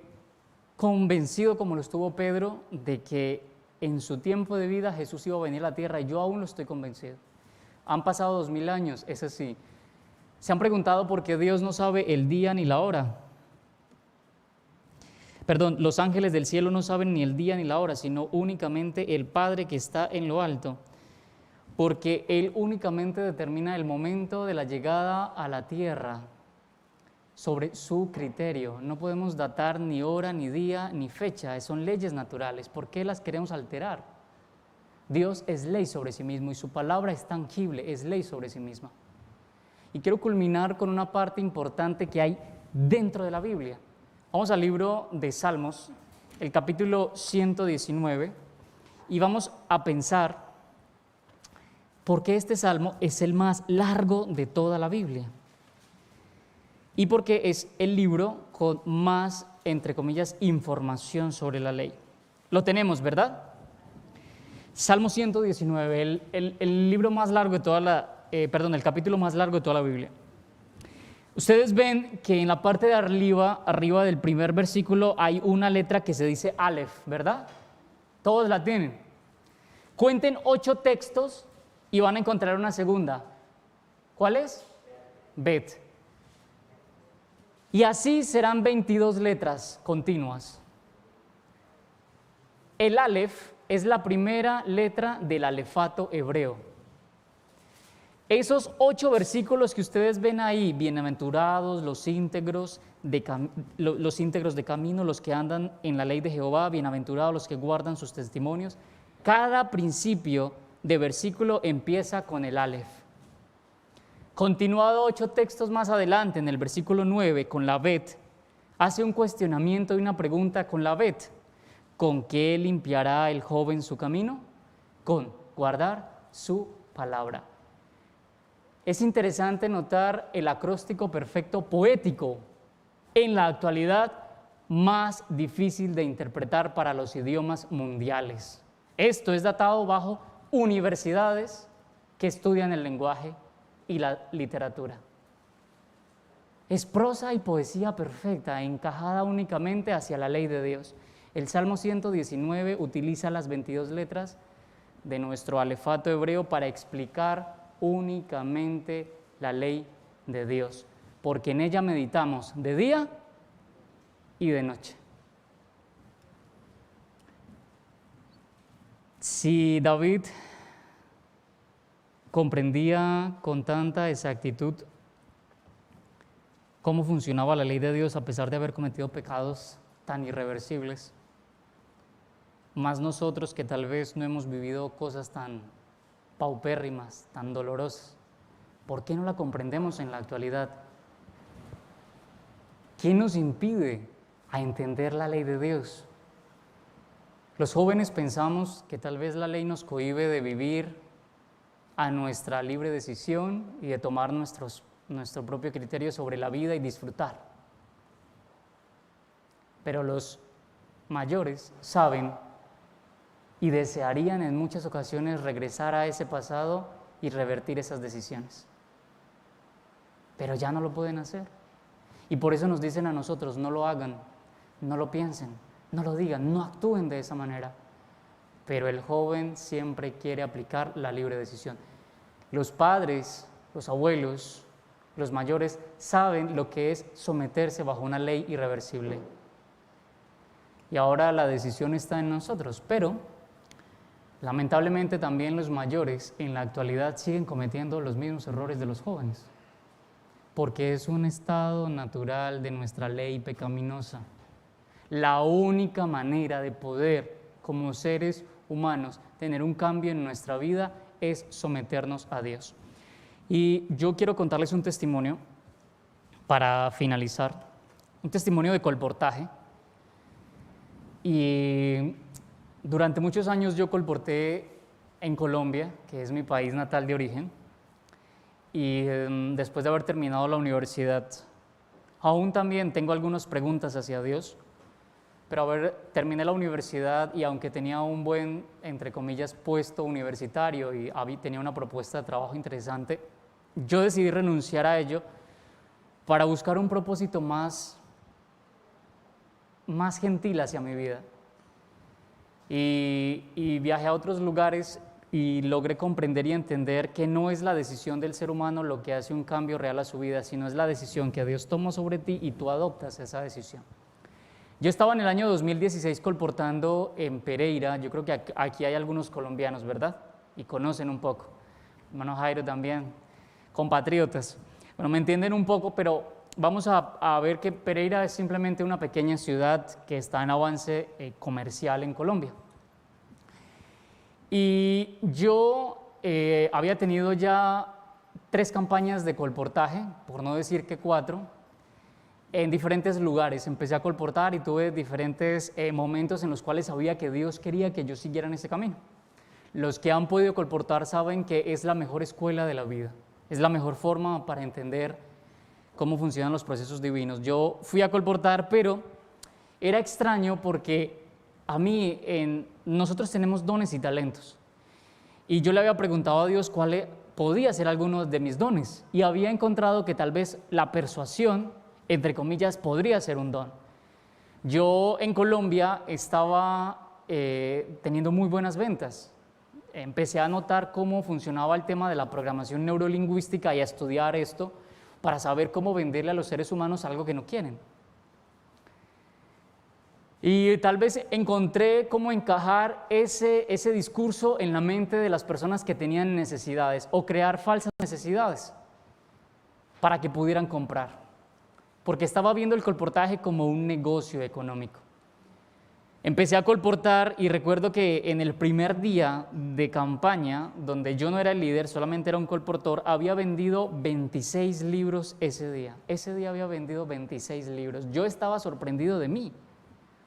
convencido, como lo estuvo Pedro, de que en su tiempo de vida Jesús iba a venir a la tierra, y yo aún lo estoy convencido. Han pasado 2000 años, es así. Se han preguntado por qué Dios no sabe el día ni la hora. Perdón, los ángeles del cielo no saben ni el día ni la hora, sino únicamente el Padre que está en lo alto, porque Él únicamente determina el momento de la llegada a la tierra sobre su criterio. No podemos datar ni hora, ni día, ni fecha, son leyes naturales. ¿Por qué las queremos alterar? Dios es ley sobre sí mismo y su palabra es tangible, es ley sobre sí misma. Y quiero culminar con una parte importante que hay dentro de la Biblia. Vamos al libro de Salmos, el capítulo 119, y vamos a pensar por qué este salmo es el más largo de toda la Biblia. Y porque es el libro con más, entre comillas, información sobre la ley. Lo tenemos, ¿verdad? Salmo 119, el libro más largo de toda el capítulo más largo de toda la Biblia. Ustedes ven que en la parte de arriba del primer versículo hay una letra que se dice Aleph, ¿verdad? Todos la tienen. Cuenten 8 textos y van a encontrar una segunda. ¿Cuál es? Bet. Y así serán 22 letras continuas. El Aleph es la primera letra del alefato hebreo. Esos 8 versículos que ustedes ven ahí, bienaventurados los íntegros de camino, los que andan en la ley de Jehová, bienaventurados los que guardan sus testimonios. Cada principio de versículo empieza con el Aleph. Continuado 8 textos más adelante, en el versículo 9, con la Bet, hace un cuestionamiento y una pregunta con la Bet. ¿Con qué limpiará el joven su camino? Con guardar su palabra. Es interesante notar el acróstico perfecto poético, en la actualidad más difícil de interpretar para los idiomas mundiales. Esto es datado bajo universidades que estudian el lenguaje y la literatura. Es prosa y poesía perfecta, encajada únicamente hacia la ley de Dios. El Salmo 119 utiliza las 22 letras de nuestro alefato hebreo para explicar únicamente la ley de Dios, porque en ella meditamos de día y de noche. Si David comprendía con tanta exactitud cómo funcionaba la ley de Dios a pesar de haber cometido pecados tan irreversibles, más nosotros que tal vez no hemos vivido cosas tan paupérrimas, tan dolorosas, ¿por qué no la comprendemos en la actualidad? ¿Qué nos impide a entender la ley de Dios? Los jóvenes pensamos que tal vez la ley nos cohíbe de vivir a nuestra libre decisión y de tomar nuestro propio criterio sobre la vida y disfrutar. pero los mayores saben y desearían en muchas ocasiones regresar a ese pasado y revertir esas decisiones. Pero ya no lo pueden hacer. Y por eso nos dicen a nosotros, no lo hagan, no lo piensen, no lo digan, no actúen de esa manera. Pero el joven siempre quiere aplicar la libre decisión. Los padres, los abuelos, los mayores saben lo que es someterse bajo una ley irreversible. Y ahora la decisión está en nosotros, pero lamentablemente también los mayores en la actualidad siguen cometiendo los mismos errores de los jóvenes, porque es un estado natural de nuestra ley pecaminosa. La única manera de poder, como seres humanos, tener un cambio en nuestra vida es someternos a Dios. Y yo quiero contarles un testimonio para finalizar, un testimonio de colportaje. Y durante muchos años yo colporté en Colombia, que es mi país natal de origen, y después de haber terminado la universidad, aún también tengo algunas preguntas hacia Dios, pero terminé la universidad y aunque tenía un buen, entre comillas, puesto universitario y tenía una propuesta de trabajo interesante, yo decidí renunciar a ello para buscar un propósito más gentil hacia mi vida. Y viajé a otros lugares y logré comprender y entender que no es la decisión del ser humano lo que hace un cambio real a su vida, sino es la decisión que Dios toma sobre ti y tú adoptas esa decisión. Yo estaba en el año 2016 colportando en Pereira, yo creo que aquí hay algunos colombianos, ¿verdad? Y conocen un poco, hermano Jairo también, compatriotas. Bueno, me entienden un poco, pero vamos a ver que Pereira es simplemente una pequeña ciudad que está en avance comercial en Colombia. Y yo había tenido ya 3 campañas de colportaje, por no decir que 4, en diferentes lugares. Empecé a colportar y tuve diferentes momentos en los cuales sabía que Dios quería que yo siguiera en ese camino. Los que han podido colportar saben que es la mejor escuela de la vida, es la mejor forma para entender cómo funcionan los procesos divinos. Yo fui a colportar, pero era extraño porque a mí, nosotros tenemos dones y talentos. Y yo le había preguntado a Dios cuál podía ser alguno de mis dones. Y había encontrado que tal vez la persuasión, entre comillas, podría ser un don. Yo en Colombia estaba teniendo muy buenas ventas. Empecé a notar cómo funcionaba el tema de la programación neurolingüística y a estudiar esto para saber cómo venderle a los seres humanos algo que no quieren. Y tal vez encontré cómo encajar ese discurso en la mente de las personas que tenían necesidades o crear falsas necesidades para que pudieran comprar, porque estaba viendo el colportaje como un negocio económico. Empecé a colportar y recuerdo que en el primer día de campaña, donde yo no era el líder, solamente era un colportor, había vendido 26 libros ese día. Ese día había vendido 26 libros. Yo estaba sorprendido de mí,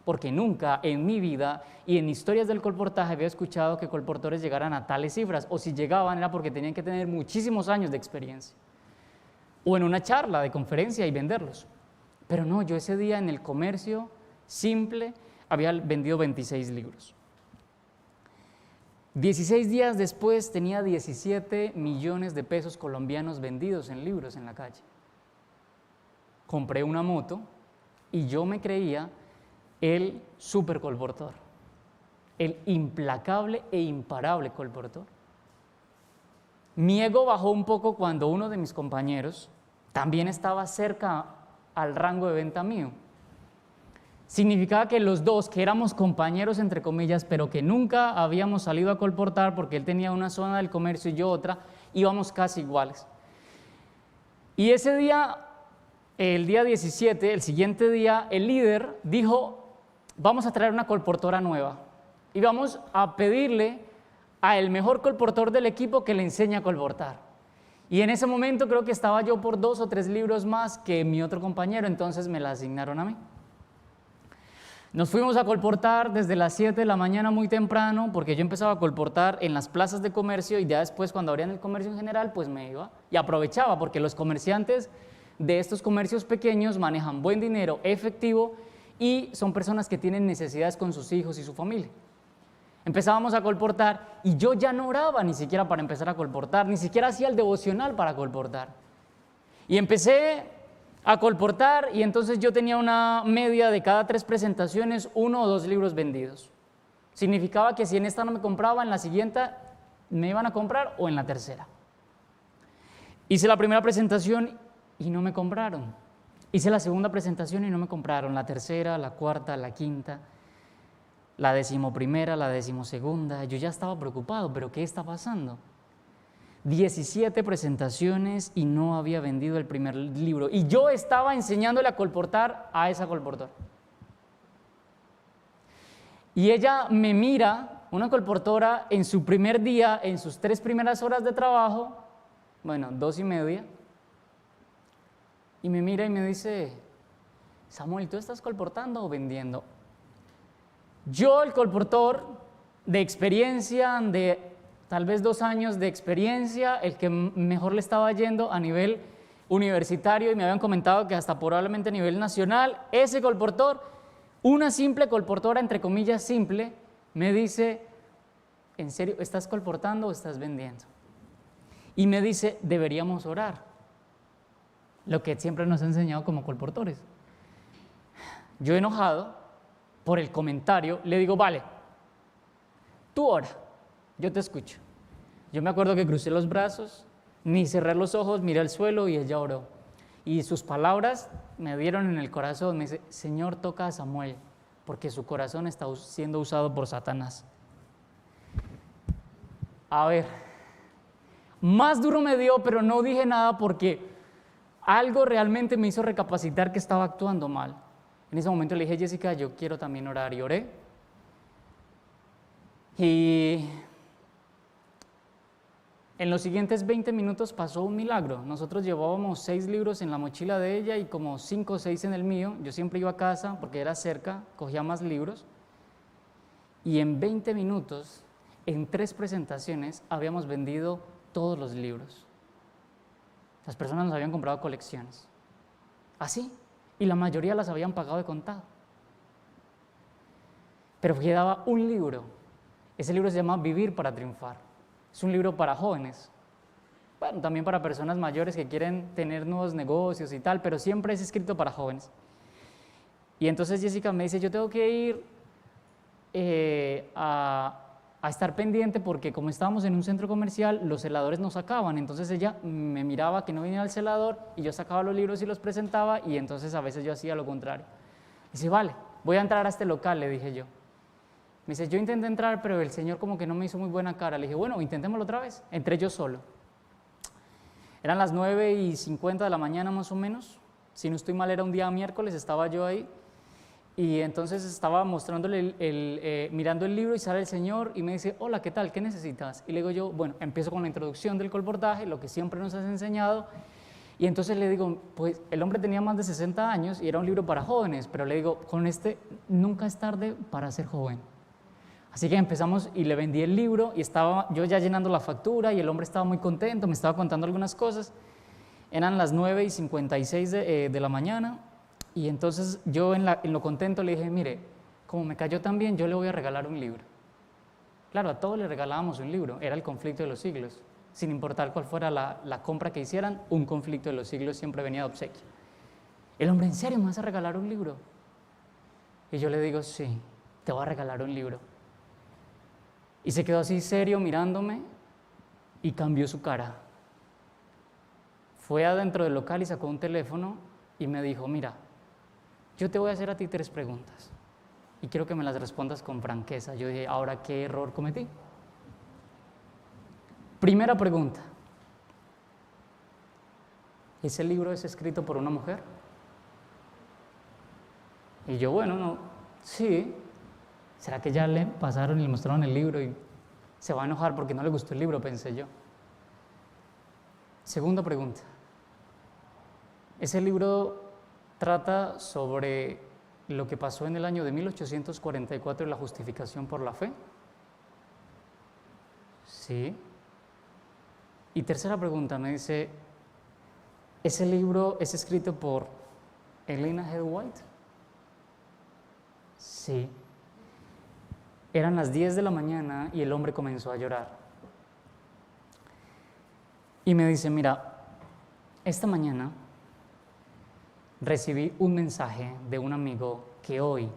porque nunca en mi vida y en historias del colportaje había escuchado que colportores llegaran a tales cifras, o si llegaban era porque tenían que tener muchísimos años de experiencia, o en una charla de conferencia y venderlos. Pero no, yo ese día en el comercio simple había vendido 26 libros. 16 días después tenía 17 millones de pesos colombianos vendidos en libros en la calle. Compré una moto y yo me creía el super colportor, el implacable e imparable colportor. Mi ego bajó un poco cuando uno de mis compañeros también estaba cerca al rango de venta mío. Significaba que los dos, que éramos compañeros entre comillas, pero que nunca habíamos salido a colportar porque él tenía una zona del comercio y yo otra, íbamos casi iguales. Y ese día, el día 17, el siguiente día, el líder dijo: vamos a traer una colportora nueva y vamos a pedirle al mejor colportor del equipo que le enseñe a colportar. Y en ese momento creo que estaba yo por 2 o 3 libros más que mi otro compañero, entonces me la asignaron a mí. Nos fuimos a colportar desde las 7 de la mañana muy temprano, porque yo empezaba a colportar en las plazas de comercio y ya después, cuando abrían el comercio en general, pues me iba y aprovechaba, porque los comerciantes de estos comercios pequeños manejan buen dinero efectivo y son personas que tienen necesidades con sus hijos y su familia. Empezábamos a colportar y yo ya no oraba ni siquiera para empezar a colportar, ni siquiera hacía el devocional para colportar. Y empecé a colportar y entonces yo tenía una media de cada 3 presentaciones, 1 o 2 libros vendidos. Significaba que si en esta no me compraba, en la siguiente me iban a comprar o en la tercera. Hice la primera presentación y no me compraron. Hice la segunda presentación y no me compraron. La tercera, la cuarta, la quinta, la 11ª, la 12ª. Yo ya estaba preocupado, ¿pero qué está pasando? 17 presentaciones y no había vendido el primer libro. Y yo estaba enseñándole a colportar a esa colportora. Y ella me mira, una colportora, en su primer día, en sus 3 primeras horas de trabajo, 2:30, y me mira y me dice, Samuel, ¿tú estás colportando o vendiendo? Yo, el colportor de experiencia, de tal vez 2 años de experiencia, el que mejor le estaba yendo a nivel universitario, y me habían comentado que hasta probablemente a nivel nacional, ese colportor, una simple colportora, entre comillas simple, me dice, ¿en serio estás colportando o estás vendiendo? Y me dice, deberíamos orar, lo que siempre nos ha enseñado como colportores. Yo, enojado por el comentario, le digo, vale, tú ora, yo te escucho. Yo me acuerdo que crucé los brazos, ni cerré los ojos, miré al suelo y ella oró. Y sus palabras me dieron en el corazón. Me dice, Señor, toca a Samuel, porque su corazón está siendo usado por Satanás. A ver, más duro me dio, pero no dije nada porque algo realmente me hizo recapacitar que estaba actuando mal. En ese momento le dije, Jessica, yo quiero también orar, y oré. Y en los siguientes 20 minutos pasó un milagro. Nosotros llevábamos 6 libros en la mochila de ella y como 5 o 6 en el mío. Yo siempre iba a casa porque era cerca, cogía más libros. Y en 20 minutos, en 3 presentaciones, habíamos vendido todos los libros. Las personas nos habían comprado colecciones. Así. Y la mayoría las habían pagado de contado. Pero quedaba un libro. Ese libro se llama Vivir para Triunfar. Es un libro para jóvenes, bueno, también para personas mayores que quieren tener nuevos negocios y tal, pero siempre es escrito para jóvenes. Y entonces Jessica me dice, yo tengo que ir a estar pendiente porque como estábamos en un centro comercial, los celadores nos sacaban. Entonces ella me miraba que no viniera el celador y yo sacaba los libros y los presentaba, y entonces a veces yo hacía lo contrario. Dice, vale, voy a entrar a este local, le dije yo. Me dice, yo intenté entrar, pero el señor como que no me hizo muy buena cara. Le dije, bueno, intentémoslo otra vez. Entré yo solo. Eran las 9:50 de la mañana más o menos. Si no estoy mal, era un día miércoles, estaba yo ahí. Y entonces estaba mostrándole, mirando el libro, y sale el señor y me dice, hola, ¿qué tal? ¿Qué necesitas? Y le digo yo, bueno, empiezo con la introducción del colportaje, lo que siempre nos has enseñado. Y entonces le digo, pues el hombre tenía más de 60 años y era un libro para jóvenes, pero le digo, con este nunca es tarde para ser joven. Así que empezamos y le vendí el libro y estaba yo ya llenando la factura y el hombre estaba muy contento, me estaba contando algunas cosas. Eran las 9:56 de la mañana y entonces yo en lo contento le dije, mire, como me cayó tan bien, yo le voy a regalar un libro. Claro, a todos le regalábamos un libro, era El conflicto de los siglos. Sin importar cuál fuera la compra que hicieran, un conflicto de los siglos siempre venía de obsequio. El hombre, ¿en serio me vas a regalar un libro? Y yo le digo, sí, te voy a regalar un libro. Y se quedó así serio mirándome y cambió su cara. Fue adentro del local y sacó un teléfono y me dijo, mira, yo te voy a hacer a ti 3 preguntas y quiero que me las respondas con franqueza. Yo dije, ¿ahora qué error cometí? Primera pregunta, ¿ese libro es escrito por una mujer? Y yo, bueno, no, sí. ¿Será que ya le pasaron y le mostraron el libro y se va a enojar porque no le gustó el libro? Pensé yo. Segunda pregunta. Ese libro trata sobre lo que pasó en el año de 1844 y la justificación por la fe. Sí. Y tercera pregunta, me dice, ¿ese libro es escrito por Elena G. White? Sí. Eran las 10 de la mañana y el hombre comenzó a llorar. Y me dice, mira, esta mañana recibí un mensaje de un amigo que hoy,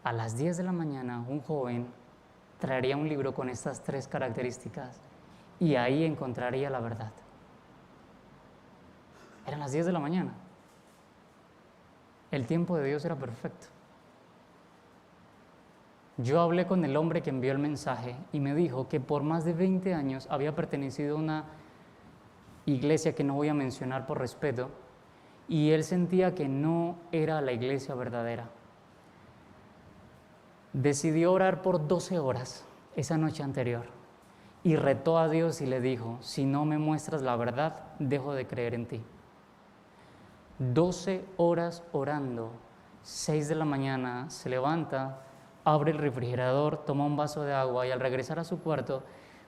a las 10 de la mañana, un joven traería un libro con estas 3 características y ahí encontraría la verdad. Eran las 10 de la mañana. El tiempo de Dios era perfecto. Yo hablé con el hombre que envió el mensaje y me dijo que por más de 20 años había pertenecido a una iglesia que no voy a mencionar por respeto, y él sentía que no era la iglesia verdadera. Decidió orar por 12 horas esa noche anterior y retó a Dios y le dijo, si no me muestras la verdad, dejo de creer en ti. 12 horas orando, 6 de la mañana se levanta, abre el refrigerador, toma un vaso de agua y al regresar a su cuarto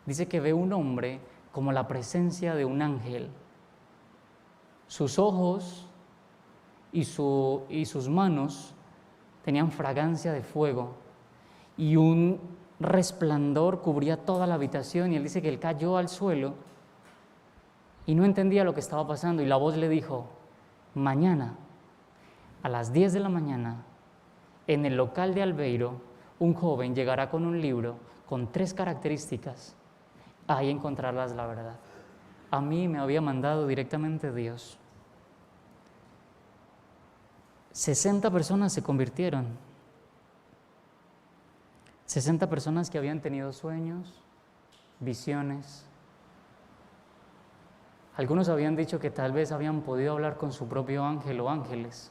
dice que ve un hombre como la presencia de un ángel. Sus ojos y sus manos tenían fragancia de fuego y un resplandor cubría toda la habitación, y él dice que él cayó al suelo y no entendía lo que estaba pasando, y la voz le dijo, mañana a las 10 de la mañana en el local de Albeiro un joven llegará con un libro con 3 características, ahí encontrarás la verdad. A mí me había mandado directamente Dios. 60 personas se convirtieron. 60 personas que habían tenido sueños, visiones. Algunos habían dicho que tal vez habían podido hablar con su propio ángel o ángeles.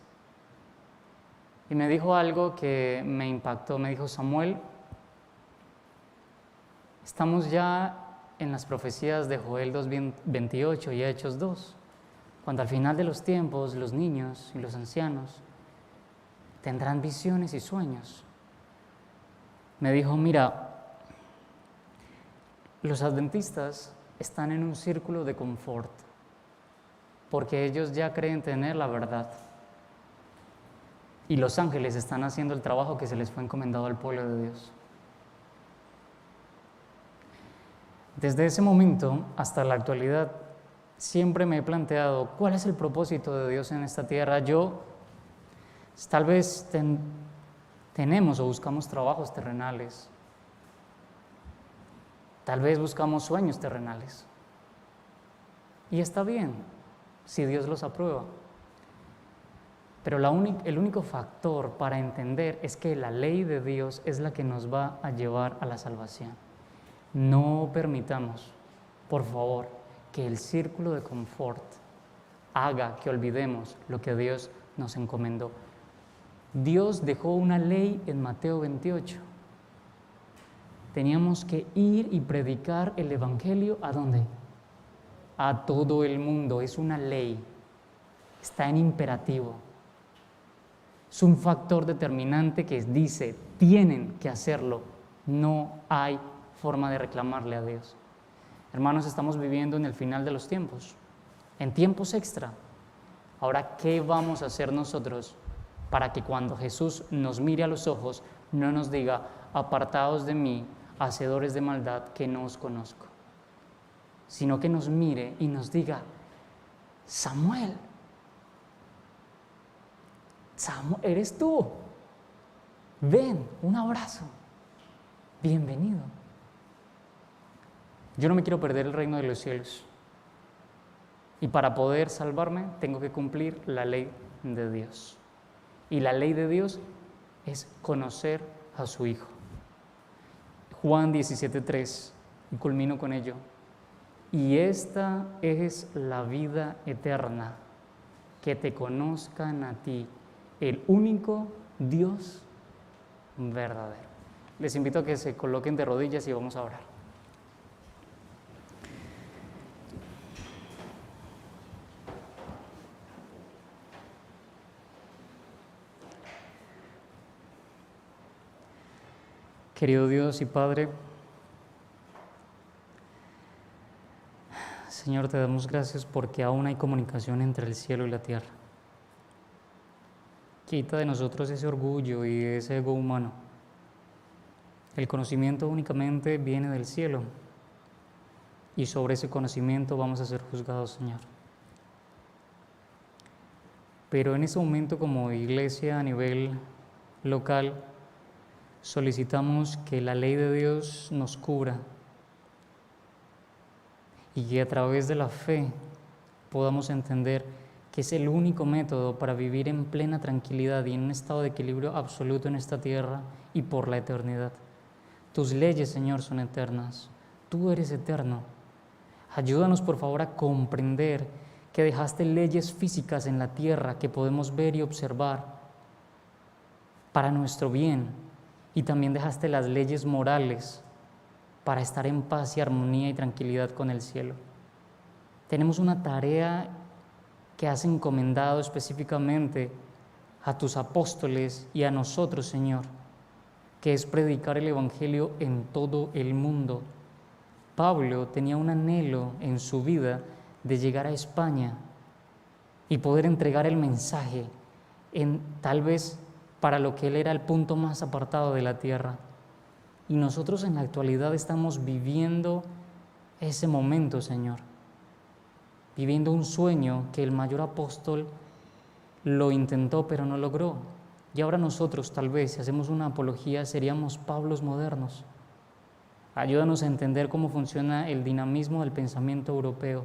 Y me dijo algo que me impactó. Me dijo, Samuel, estamos ya en las profecías de Joel 2:28 y Hechos 2, cuando al final de los tiempos los niños y los ancianos tendrán visiones y sueños. Me dijo, mira, los adventistas están en un círculo de confort, porque ellos ya creen tener la verdad. Y los ángeles están haciendo el trabajo que se les fue encomendado al pueblo de Dios. Desde ese momento hasta la actualidad, siempre me he planteado, ¿cuál es el propósito de Dios en esta tierra? Tal vez tenemos o buscamos trabajos terrenales. Tal vez buscamos sueños terrenales. Y está bien, si Dios los aprueba. Pero el único factor para entender es que la ley de Dios es la que nos va a llevar a la salvación. No permitamos, por favor, que el círculo de confort haga que olvidemos lo que Dios nos encomendó. Dios dejó una ley en Mateo 28. Teníamos que ir y predicar el evangelio, ¿a dónde? A todo el mundo. Es una ley, está en imperativo. Es un factor determinante que dice, tienen que hacerlo. No hay forma de reclamarle a Dios. Hermanos, estamos viviendo en el final de los tiempos, en tiempos extra. Ahora, ¿qué vamos a hacer nosotros para que cuando Jesús nos mire a los ojos, no nos diga, apartaos de mí, hacedores de maldad, que no os conozco? Sino que nos mire y nos diga, Samuel, eres tú, ven, un abrazo, bienvenido. Yo no me quiero perder el reino de los cielos, y para poder salvarme tengo que cumplir la ley de Dios, y la ley de Dios es conocer a su Hijo. Juan 17:3, y culmino con ello, y esta es la vida eterna, que te conozcan a ti, el único Dios verdadero. Les invito a que se coloquen de rodillas y vamos a orar. Querido Dios y Padre, Señor, te damos gracias porque aún hay comunicación entre el cielo y la tierra. Quita de nosotros ese orgullo y ese ego humano. El conocimiento únicamente viene del cielo y sobre ese conocimiento vamos a ser juzgados, Señor. Pero en este momento, como iglesia a nivel local, solicitamos que la ley de Dios nos cubra y que a través de la fe podamos entender que es el único método para vivir en plena tranquilidad y en un estado de equilibrio absoluto en esta tierra y por la eternidad. Tus leyes, Señor, son eternas. Tú eres eterno. Ayúdanos, por favor, a comprender que dejaste leyes físicas en la tierra que podemos ver y observar para nuestro bien, y también dejaste las leyes morales para estar en paz y armonía y tranquilidad con el cielo. Tenemos una tarea que has encomendado específicamente a tus apóstoles y a nosotros, Señor, que es predicar el Evangelio en todo el mundo. Pablo tenía un anhelo en su vida de llegar a España y poder entregar el mensaje tal vez para lo que él era el punto más apartado de la tierra. Y nosotros en la actualidad estamos viviendo ese momento, Señor, viviendo un sueño que el mayor apóstol lo intentó pero no logró. Y ahora nosotros, tal vez, si hacemos una apología, seríamos Pablos modernos. Ayúdanos a entender cómo funciona el dinamismo del pensamiento europeo,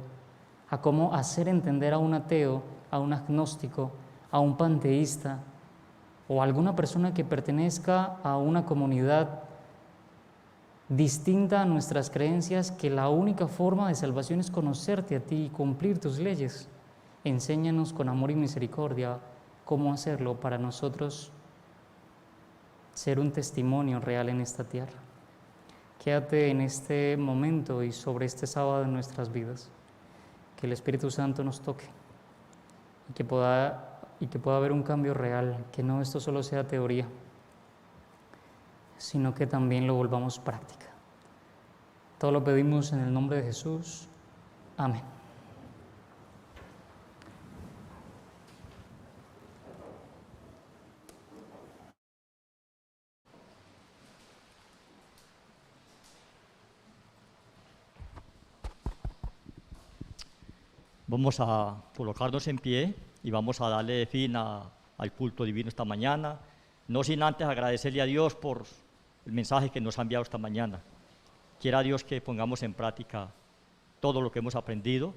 a cómo hacer entender a un ateo, a un agnóstico, a un panteísta o a alguna persona que pertenezca a una comunidad distinta a nuestras creencias, que la única forma de salvación es conocerte a ti y cumplir tus leyes. Enséñanos con amor y misericordia cómo hacerlo para nosotros ser un testimonio real en esta tierra. Quédate en este momento y sobre este sábado en nuestras vidas. Que el Espíritu Santo nos toque y que pueda haber un cambio real, que no esto solo sea teoría, sino que también lo volvamos práctica. Todo lo pedimos en el nombre de Jesús. Amén. Vamos a colocarnos en pie y vamos a darle fin al culto divino esta mañana, no sin antes agradecerle a Dios por el mensaje que nos ha enviado esta mañana. Quiera Dios que pongamos en práctica todo lo que hemos aprendido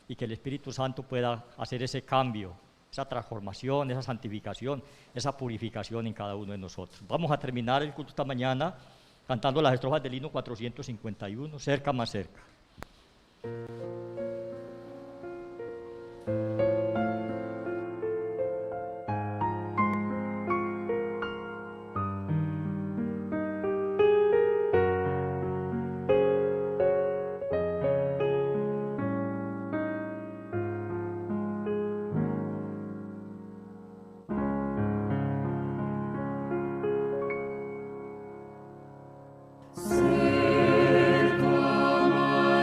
y que el Espíritu Santo pueda hacer ese cambio, esa transformación, esa santificación, esa purificación en cada uno de nosotros. Vamos a terminar el culto esta mañana cantando las estrofas del himno 451, Cerca más cerca. Cerca más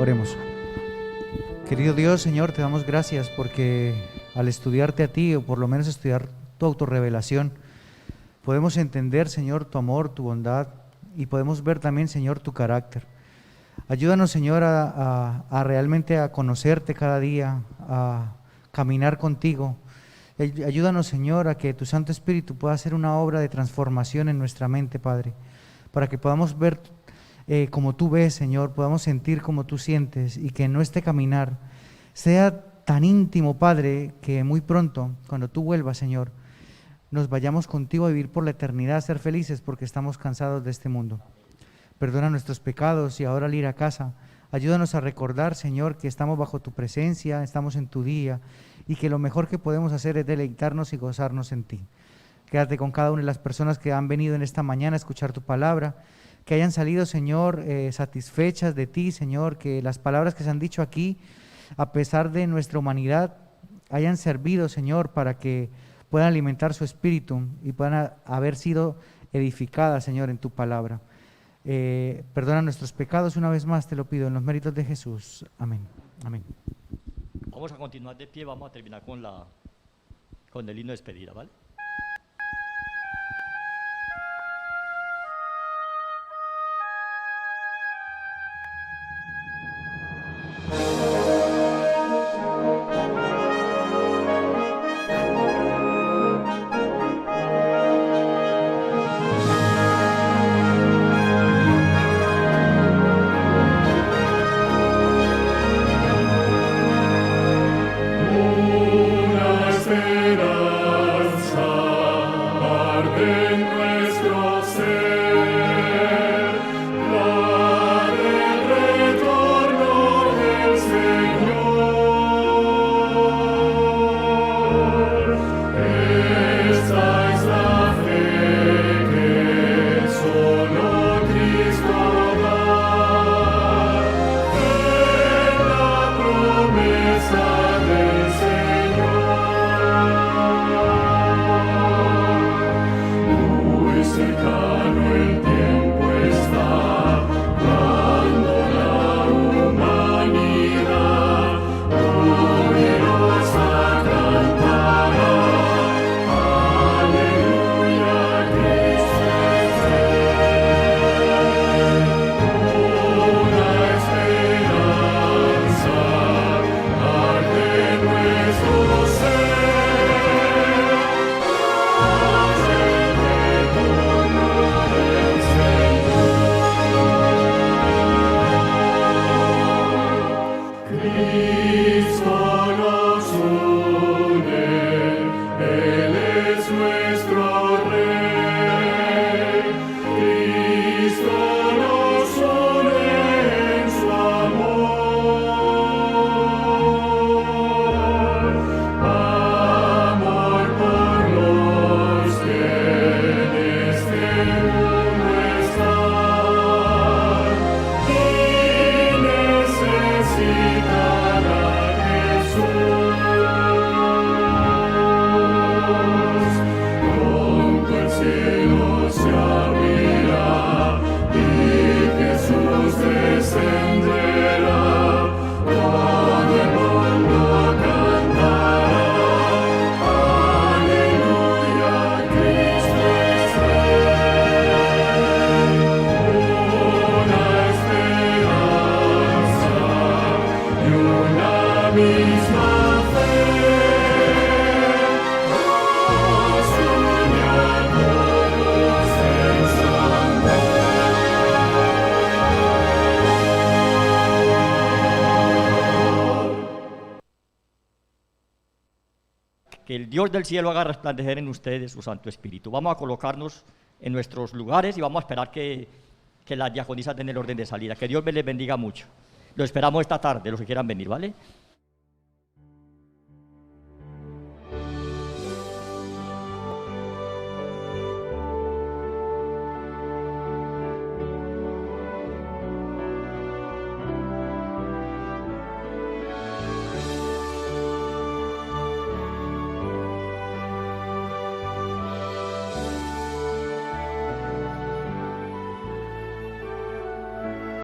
Oremos. Querido Dios, Señor, te damos gracias porque al estudiarte a ti, o por lo menos estudiar tu autorrevelación, podemos entender, Señor, tu amor, tu bondad, y podemos ver también, Señor, tu carácter. Ayúdanos, Señor, a realmente a conocerte cada día, a caminar contigo. Ayúdanos, Señor, a que tu Santo Espíritu pueda hacer una obra de transformación en nuestra mente, Padre, para que podamos ver como tú ves, Señor, podamos sentir como tú sientes, y que nuestro caminar sea tan íntimo, Padre, que muy pronto, cuando tú vuelvas, Señor, nos vayamos contigo a vivir por la eternidad, a ser felices, porque estamos cansados de este mundo. Perdona nuestros pecados, y ahora al ir a casa, ayúdanos a recordar, Señor, que estamos bajo tu presencia, estamos en tu día, y que lo mejor que podemos hacer es deleitarnos y gozarnos en ti. Quédate con cada una de las personas que han venido en esta mañana a escuchar tu palabra, que hayan salido, Señor, satisfechas de ti, Señor, que las palabras que se han dicho aquí, a pesar de nuestra humanidad, hayan servido, Señor, para que puedan alimentar su espíritu y puedan haber sido edificadas, Señor, en tu palabra. Perdona nuestros pecados, una vez más te lo pido, en los méritos de Jesús. Amén. Amén. Vamos a continuar de pie, vamos a terminar con el himno de despedida, ¿vale? Que el Dios del cielo haga resplandecer en ustedes su Santo Espíritu. Vamos a colocarnos en nuestros lugares y vamos a esperar que las diaconisas den el orden de salida. Que Dios me les bendiga mucho. Lo esperamos esta tarde, los que quieran venir, ¿vale?